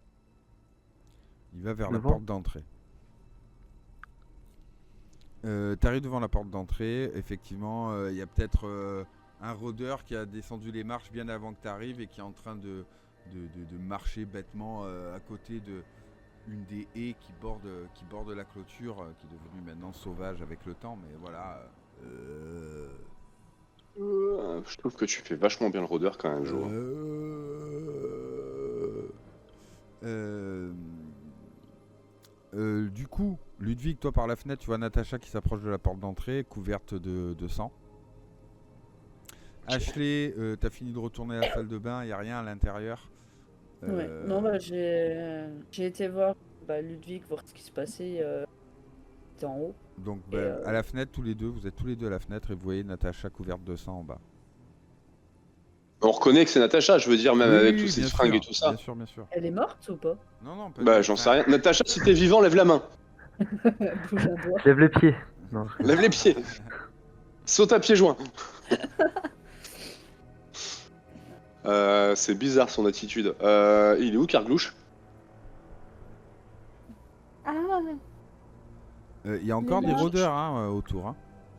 Il va vers la Devant. porte d'entrée. T'arrives devant la porte d'entrée, effectivement, il y a peut-être un rôdeur qui a descendu les marches bien avant que tu arrives et qui est en train de marcher bêtement à côté de une des haies qui borde la clôture, qui est devenue maintenant sauvage avec le temps, mais voilà. Je trouve que tu fais vachement bien le rôdeur quand même, Joe. Du coup, Ludwig, toi par la fenêtre, tu vois Natacha qui s'approche de la porte d'entrée, couverte de sang. Ashley, t'as fini de retourner à la salle de bain, il n'y a rien à l'intérieur. Ouais. Non, bah, j'ai été voir Ludwig, voir ce qui se passait. C'était en haut. Donc Et, à la fenêtre, tous les deux, vous êtes tous les deux à la fenêtre et vous voyez Natacha couverte de sang en bas. On reconnaît que c'est Natacha, je veux dire, même Oui, avec oui, tous ses bien fringues sûr, et tout ça. Bien sûr, bien sûr. Elle est morte ou pas? Non, pas Bah, du- j'en sais enfin, rien. Natacha, si t'es vivant, lève la main. Bouge un doigt. Lève les pieds. Non, je- Lève les pieds. Saute à pieds joints. C'est bizarre son attitude. Il est où, Carglouche? Ah, Il y a encore Les des marches. rôdeurs hein, autour. Hein.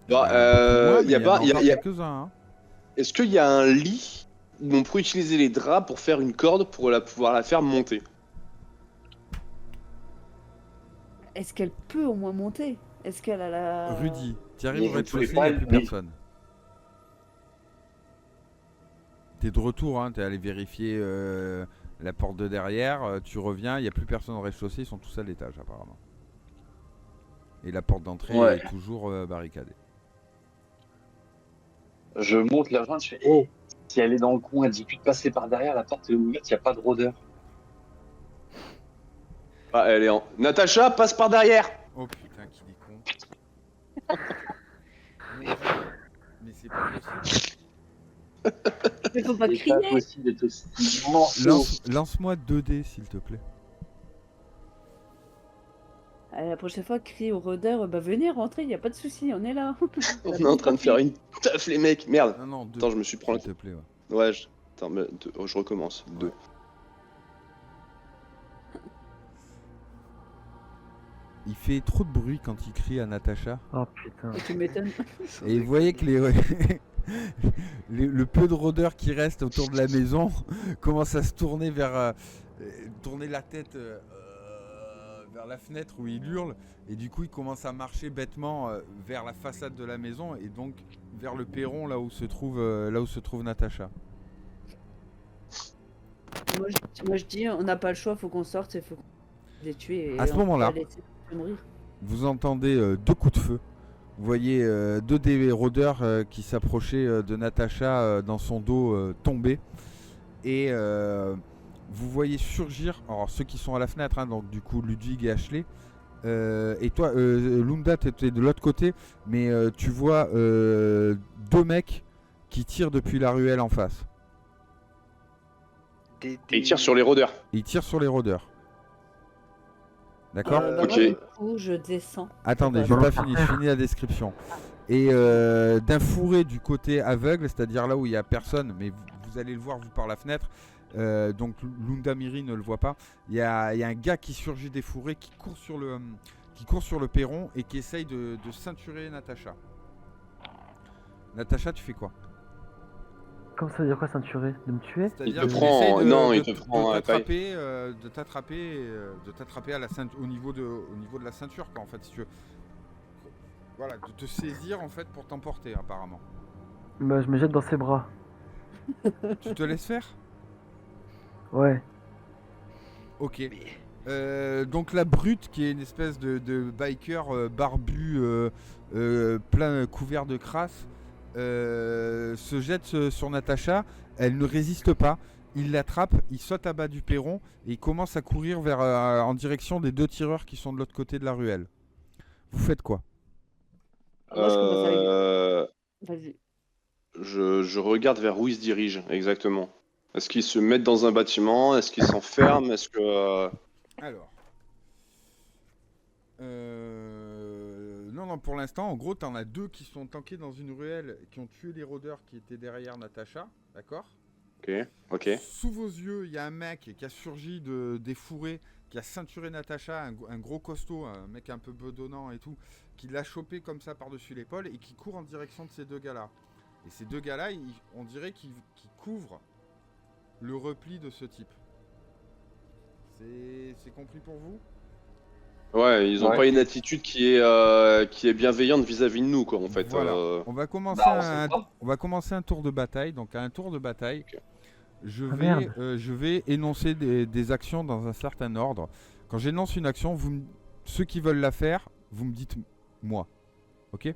Bah, Beaucoup moins, mais y a il pas- en a y a- encore y a- quelques-uns. Hein. Est-ce qu'il y a un lit où on peut utiliser les draps pour faire une corde pour pouvoir la faire monter? est-ce qu'elle peut au moins monter? Est-ce qu'elle a la... Rudy, tu Mais arrives au vous rez-de-chaussée, il pouvez n'y a pas- plus mais- personne. T'es de retour, hein, t'es allé vérifier la porte de derrière, tu reviens, il n'y a plus personne au rez-de-chaussée, ils sont tous à l'étage apparemment. Et la porte d'entrée Ouais. est toujours barricadée. Je monte la jointe, je fais hé, si elle est dans le coin, dis plus de passer par derrière, la porte est ouverte, il n'y a pas de rôdeur. Ah, elle est en. Natacha, passe par derrière. Oh putain, qu'il est con. Mais c'est pas possible. Mais faut pas C'est crier. pas possible d'être aussi morceau. Lance-moi 2 dés s'il te plaît. La prochaine fois, crie au rôdeur, bah venez, rentrez, y a pas de souci, on est là. On est en train de faire une taf, les mecs. Merde. Non, deux. Attends, je me suis pris la S'il te plaît, ouais. Ouais, attends, je recommence. Ouais. 2. Il fait trop de bruit quand il crie à Natacha. Oh putain. Tu m'étonnes. Et vous voyez que le peu de rôdeurs qui restent autour de la maison commencent à se tourner tourner la tête vers la fenêtre où il hurle, et du coup il commence à marcher bêtement vers la façade de la maison et donc vers le perron là où se trouve Natacha. Moi, je dis, on n'a pas le choix, faut qu'on sorte, il faut qu'on les tuer. Et À ce on peut moment-là, pas laisser mourir. vous entendez 2 coups de feu. Vous voyez 2 des rôdeurs qui s'approchaient de Natacha dans son dos tomber. Et vous voyez surgir, alors ceux qui sont à la fenêtre, hein, donc du coup Ludwig et Ashley. Et toi, Lunda, t'étais de l'autre côté, mais tu vois 2 mecs qui tirent depuis la ruelle en face. Et il tire sur les rôdeurs. Ils tirent sur les rôdeurs. D'accord Bah, Ok. moi, du coup, je descends. Attendez, je n'ai pas fini, je finis la description. Et d'un fourré du côté aveugle, c'est-à-dire là où il n'y a personne, mais vous allez le voir vous par la fenêtre, donc Lunda Miri ne le voit pas, il y a un gars qui surgit des fourrés, qui court sur le perron et qui essaye de ceinturer Natacha. Natacha, tu fais quoi? Comment ça veut dire quoi, ceinturer? De me tuer? C'est-à-dire te qu'il prend- essaye non, il te prend à la taille. de t'attraper à la ceinture, au niveau de la ceinture, quoi, en fait, si tu veux. Voilà, de te saisir en fait pour t'emporter apparemment. Bah, je me jette dans ses bras. Tu te laisses faire? Ouais. Ok. Donc la brute, qui est une espèce de biker barbu, plein couvert de crasse, se jette sur Natacha. Elle ne résiste pas. Il l'attrape, il saute à bas du perron et il commence à courir en direction des 2 tireurs qui sont de l'autre côté de la ruelle. Vous faites quoi? Moi, je commence à... Vas-y. Je regarde vers où ils se dirigent exactement. Est-ce qu'ils se mettent dans un bâtiment? Est-ce qu'ils s'enferment? Est-ce que... Alors. Non, pour l'instant, en gros, t'en as 2 qui sont tankés dans une ruelle, qui ont tué les rôdeurs qui étaient derrière Natacha, d'accord? Ok. Sous vos yeux, il y a un mec qui a surgi des fourrés, qui a ceinturé Natacha, un gros costaud, un mec un peu bedonnant et tout, qui l'a chopé comme ça par-dessus l'épaule et qui court en direction de ces 2 gars-là. Et ces 2 gars-là, on dirait qu'ils couvrent le repli de ce type. C'est compris pour vous? Ouais, ils ont Ouais. pas une attitude qui est bienveillante vis-à-vis de nous, quoi, en fait. Voilà. On va commencer on va commencer un tour de bataille. Donc à un tour de bataille, Ok. Merde. je vais énoncer des actions dans un certain ordre. Quand j'énonce une action, ceux qui veulent la faire, vous me dites moi. Ok?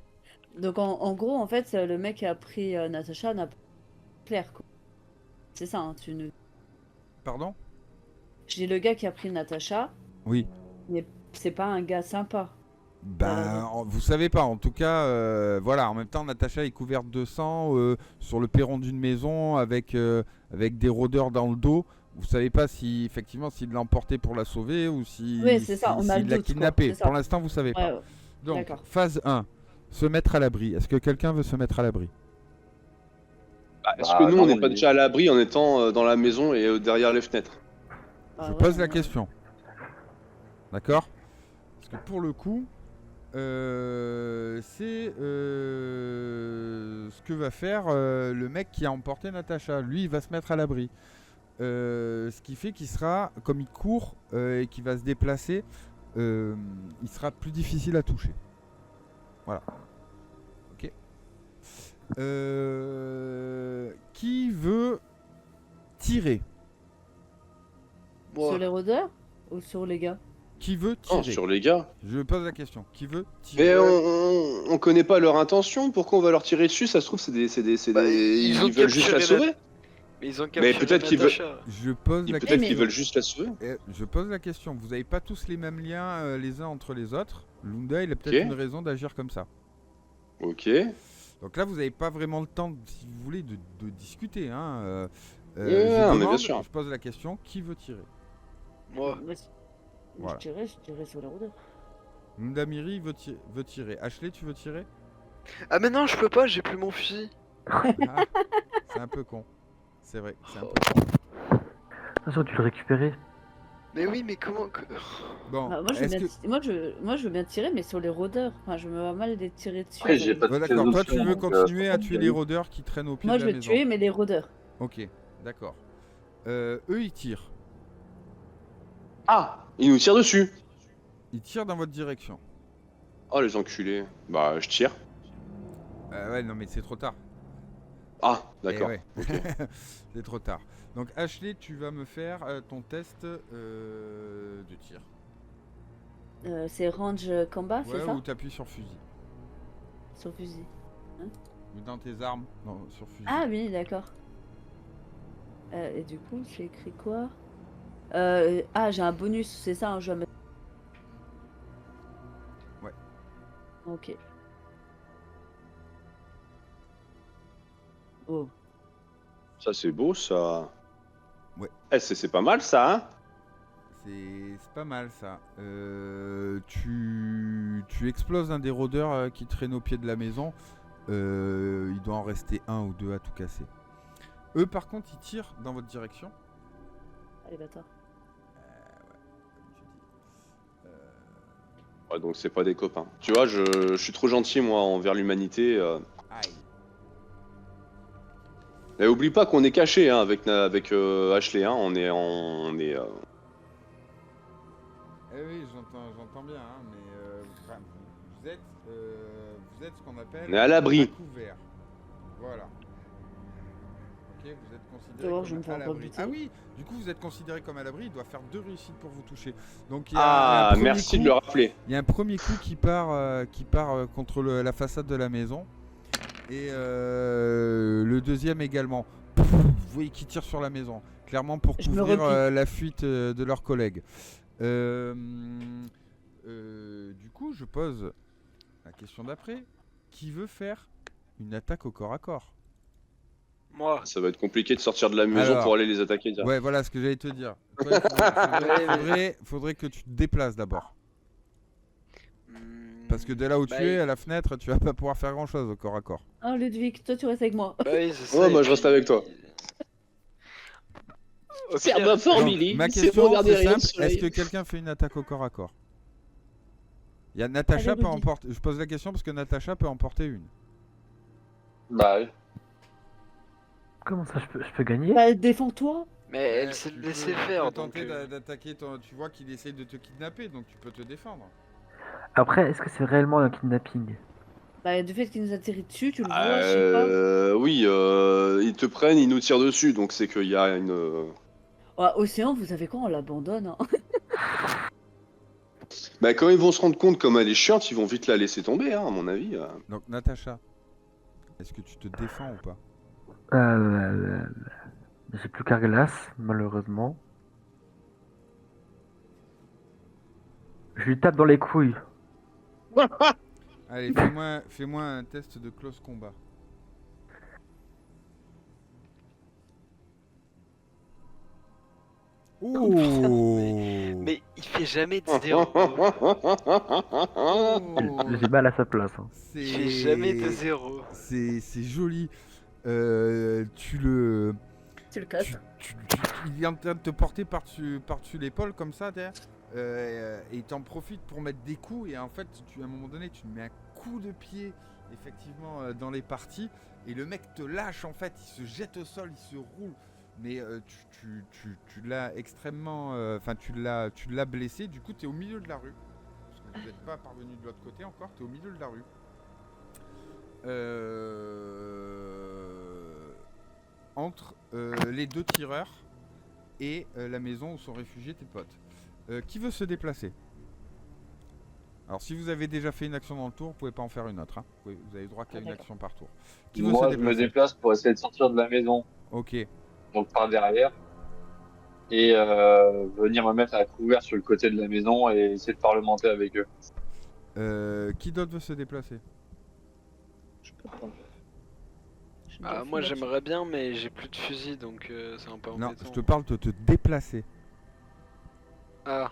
Donc, en gros, en fait, le mec qui a pris Natacha n'a pas clair, quoi. C'est ça, hein, Pardon? J'ai le gars qui a pris Natacha, Oui. c'est pas un gars sympa. Vous savez pas. En tout cas, voilà. En même temps, Natacha est couverte de sang sur le perron d'une maison avec des rôdeurs dans le dos. Vous savez pas si effectivement s'il l'a emportée pour la sauver ou si Oui, c'est ça, on a le s'il l'a doute, quoi, kidnappée. c'est ça. Pour l'instant, vous savez pas. Ouais, Donc, d'accord. phase 1, se mettre à l'abri. Est-ce que quelqu'un veut se mettre à l'abri? Est-ce que nous, non, on n'est on pas est- déjà à l'abri en étant dans la maison et derrière les fenêtres? Ah Je ouais, pose la ouais. question. D'accord? Parce que pour le coup, c'est ce que va faire le mec qui a emporté Natacha. Lui, il va se mettre à l'abri. Ce qui fait qu'il sera, comme il court et qu'il va se déplacer, il sera plus difficile à toucher. Voilà. Ok. Qui veut tirer? Sur les rôdeurs ou sur les gars? Qui veut Non, tirer? sur les gars. Je pose la question. Qui veut tirer? Mais on connaît pas leur intention. Pourquoi on va leur tirer dessus? Ça se trouve, Bah, ils ont veulent juste la capturé sauver. Mais ils ont capturé peut-être qu'ils Natacha. Je pose la Peut-être question. qu'ils veulent juste la sauver. Je pose la question. Vous n'avez pas tous les mêmes liens les uns entre les autres. Lunda, il a peut-être Ok. une raison d'agir comme ça. Ok. Donc là, vous n'avez pas vraiment le temps, si vous voulez, de discuter. Hein. Non, mais bien sûr. Je pose la question. Qui veut tirer? Moi, Moi, Voilà. je tirais sur les rôdeurs. Ndamiri veut tirer. Ashley, tu veux tirer? Ah mais non, je peux pas, j'ai plus mon fusil. Ah, c'est un peu con. C'est vrai, c'est un peu con. Attention, tu le récupérer. Mais oui, mais comment que... Bon, Bah, moi, je veux est-ce bien, que... moi, je veux bien tirer, mais sur les rôdeurs. Enfin, je me vois mal les tirer dessus. Après, en j'ai fait. pas de Ouais, d'accord, toi tu options, veux donc, continuer je à pense tuer que les oui. rôdeurs qui traînent au pied Moi, de je la veux maison. tuer, mais les rôdeurs. Ok, d'accord. Eux ils tirent. Ah, il nous tire dessus. Ils tirent dans votre direction. Oh les enculés. Bah je tire. Ouais, non mais c'est trop tard. Ah, Eh d'accord. ouais. Ok. C'est trop tard. Donc Ashley, tu vas me faire ton test de tir. C'est range combat, Ouais, c'est ça? ou t'appuies sur fusil. Sur fusil. Ou dans tes armes, non, sur fusil. Ah oui, d'accord. Et du coup, j'ai écrit quoi? Ah, j'ai un bonus, c'est ça, hein, je dois mettre. Ouais. Ok. Oh. Ça c'est beau ça. Ouais. Eh c'est pas mal ça hein. C'est pas mal ça. Tu exploses un des rôdeurs qui traîne au pied de la maison. Il doit en rester un ou deux à tout casser. Eux par contre ils tirent dans votre direction. Allez, bâtard. Ouais, donc c'est pas des copains. Tu vois, je suis trop gentil moi envers l'humanité. Aïe. Et oublie pas qu'on est caché hein, avec Ashley. Hein. On est Eh oui, j'entends bien, hein, mais enfin, vous êtes ce qu'on appelle On est à l'abri. couvert. Voilà. Ok, vous êtes D'abord, je considéré me fais comme à encore l'abri. buter. Ah oui, du coup vous êtes considéré comme à l'abri. Il doit faire 2 réussites pour vous toucher. Donc il y a Ah, un premier merci coup, de le rappeler. il y a un premier coup qui part contre la façade de la maison. Et le deuxième également. Vous voyez qu'ils tirent sur la maison. Clairement pour Je me couvrir replie. la fuite de leurs collègues. Du coup, je pose la question d'après. Qui veut faire une attaque au corps à corps? Moi. Ça va être compliqué de sortir de la maison Alors, pour aller les attaquer. Direct. Ouais, voilà ce que j'allais te dire. Toi, faudrait que tu te déplaces d'abord. Parce que de là où tu es, à la fenêtre, tu vas pas pouvoir faire grand chose au corps à corps. Oh, Ludwig, toi, tu restes avec moi. Bah oui, c'est ça. Ouais, et moi je reste puis- avec toi. Au C'est pire, ma forme, Donc, Lily. ma C'est question, regarder c'est rien simple. de soleil. Est-ce que quelqu'un fait une attaque au corps à corps? Il y a Natacha Allez, peut Rudy. emporter. Je pose la question parce que Natacha peut emporter une. Bah oui. Comment ça, je peux gagner? Bah, défends-toi. Mais elle s'est laissée faire, Tu peux donc... tenter d'attaquer ton. Tu vois qu'il essaye de te kidnapper, donc tu peux te défendre. Après, est-ce que c'est réellement un kidnapping? Bah, du fait qu'il nous a tiré dessus, tu le vois, je sais pas. Oui, ils te prennent, ils nous tirent dessus, donc c'est qu'il y a une. Ouais, Océan, vous savez quoi, on l'abandonne. Hein. Bah quand ils vont se rendre compte comme elle est chiante, ils vont vite la laisser tomber, hein, à mon avis. Donc Natacha, est-ce que tu te défends ou pas? J'ai plus qu'à glace, malheureusement. Je lui tape dans les couilles. Allez, fais-moi un test de close combat. Oh Mais il fait jamais de zéro. J'ai mal à sa place. Hein. Il fait jamais de zéro. C'est joli. Tu le... Tu le casses. Il est en train de te porter par-dessus l'épaule comme ça, et il t'en profite pour mettre des coups. Et en fait, à un moment donné, tu mets un coup de pied, effectivement, dans les parties. Et le mec te lâche, en fait, il se jette au sol, il se roule. Mais tu l'as extrêmement... Enfin, tu l'as blessé. Du coup, tu es au milieu de la rue. Parce que vous n'êtes pas parvenu de l'autre côté encore. Tu es au milieu de la rue. Entre les deux tireurs et la maison où sont réfugiés tes potes. Qui veut se déplacer? Alors si vous avez déjà fait une action dans le tour, vous pouvez pas en faire une autre. Hein. Vous avez droit qu'à une D'accord. action par tour. Qui veut Moi, se je me déplacer? déplace pour essayer de sortir de la maison, Ok. donc par derrière, et venir me mettre à couvert sur le côté de la maison et essayer de parlementer avec eux. Qui d'autre veut se déplacer? Je me Ah, défie moi là-dessus. j'aimerais bien, mais j'ai plus de fusil, donc c'est un peu Non, embêtant. je te parle de te déplacer. Ah.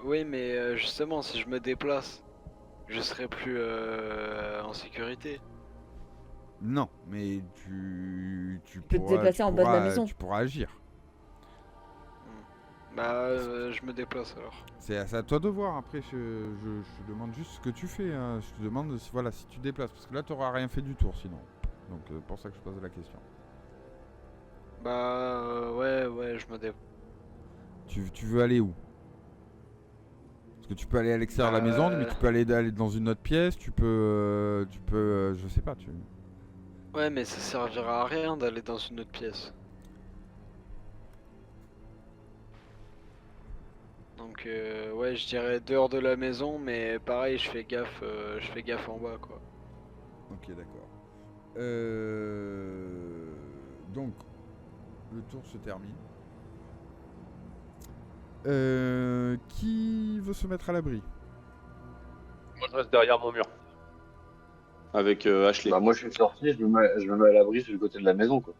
Oui, mais justement, si je me déplace, je serai plus en sécurité. Non, mais tu peux te pourras, déplacer en bas de la maison. tu pourras agir. Je me déplace alors. C'est à toi de voir. Après, je te demande juste ce que tu fais. Hein. Je te demande si, voilà, si tu déplaces. Parce que là, tu n'auras rien fait du tour sinon. Donc, pour ça que je pose la question. Ouais, je me déplace. Tu veux aller où? Parce que tu peux aller à l'extérieur de la maison, mais tu peux aller dans une autre pièce. Je sais pas. Ouais, mais ça servira à rien d'aller dans une autre pièce. Donc ouais, je dirais dehors de la maison, mais pareil, je fais gaffe en bas, quoi. Ok, d'accord. Donc, le tour se termine. Qui veut se mettre à l'abri? Moi, je reste derrière mon mur. Avec Ashley. Bah, moi, je suis sorti, je me mets à l'abri sur le côté de la maison, quoi.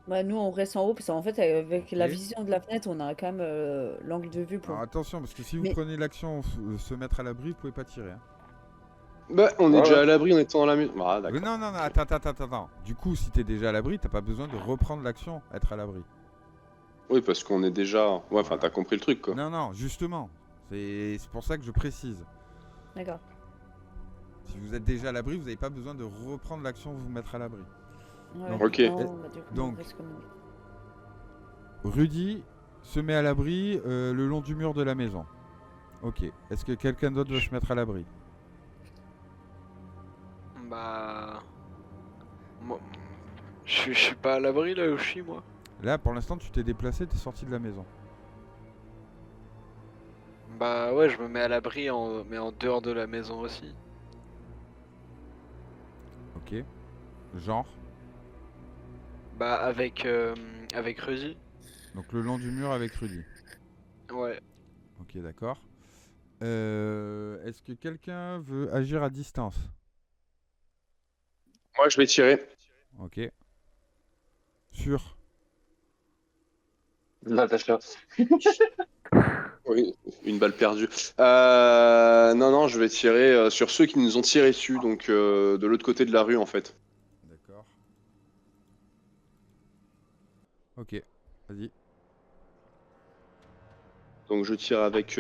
Bah, nous, on reste en haut, parce qu'en fait, avec la Ok. vision de la fenêtre, on a quand même l'angle de vue pour. Alors attention, parce que si vous Mais- prenez l'action se mettre à l'abri, vous pouvez pas tirer. Hein. Bah, on est Ouais, déjà ouais. à l'abri en étant dans la maison. Ah, d'accord. Non, attends. Du coup, si t'es déjà à l'abri, t'as pas besoin de reprendre l'action, être à l'abri. Oui, parce qu'on est déjà. Ouais, enfin, Voilà. t'as compris le truc, quoi. Non, justement. C'est pour ça que je précise. D'accord. Si vous êtes déjà à l'abri, vous n'avez pas besoin de reprendre l'action, vous mettre à l'abri. Ouais. Donc, Ok. Non, bah, du coup, donc- on reste comme on est. Rudy se met à l'abri le long du mur de la maison. Ok. Est-ce que quelqu'un d'autre veut se mettre à l'abri? Bah... Moi, je suis pas à l'abri là où je suis, moi. Là, pour l'instant, tu t'es déplacé, t'es sorti de la maison. Bah ouais, je me mets à l'abri, mais en dehors de la maison aussi. Ok. Genre. Bah avec Rudy. Donc le long du mur avec Rudy. Ouais. Ok, d'accord. Est-ce que quelqu'un veut agir à distance? Moi, je vais tirer. Ok. Sur. Natacha. Oui, une balle perdue. Non, je vais tirer sur ceux qui nous ont tiré dessus, donc de l'autre côté de la rue, en fait. D'accord. Ok. Vas-y. Donc je tire avec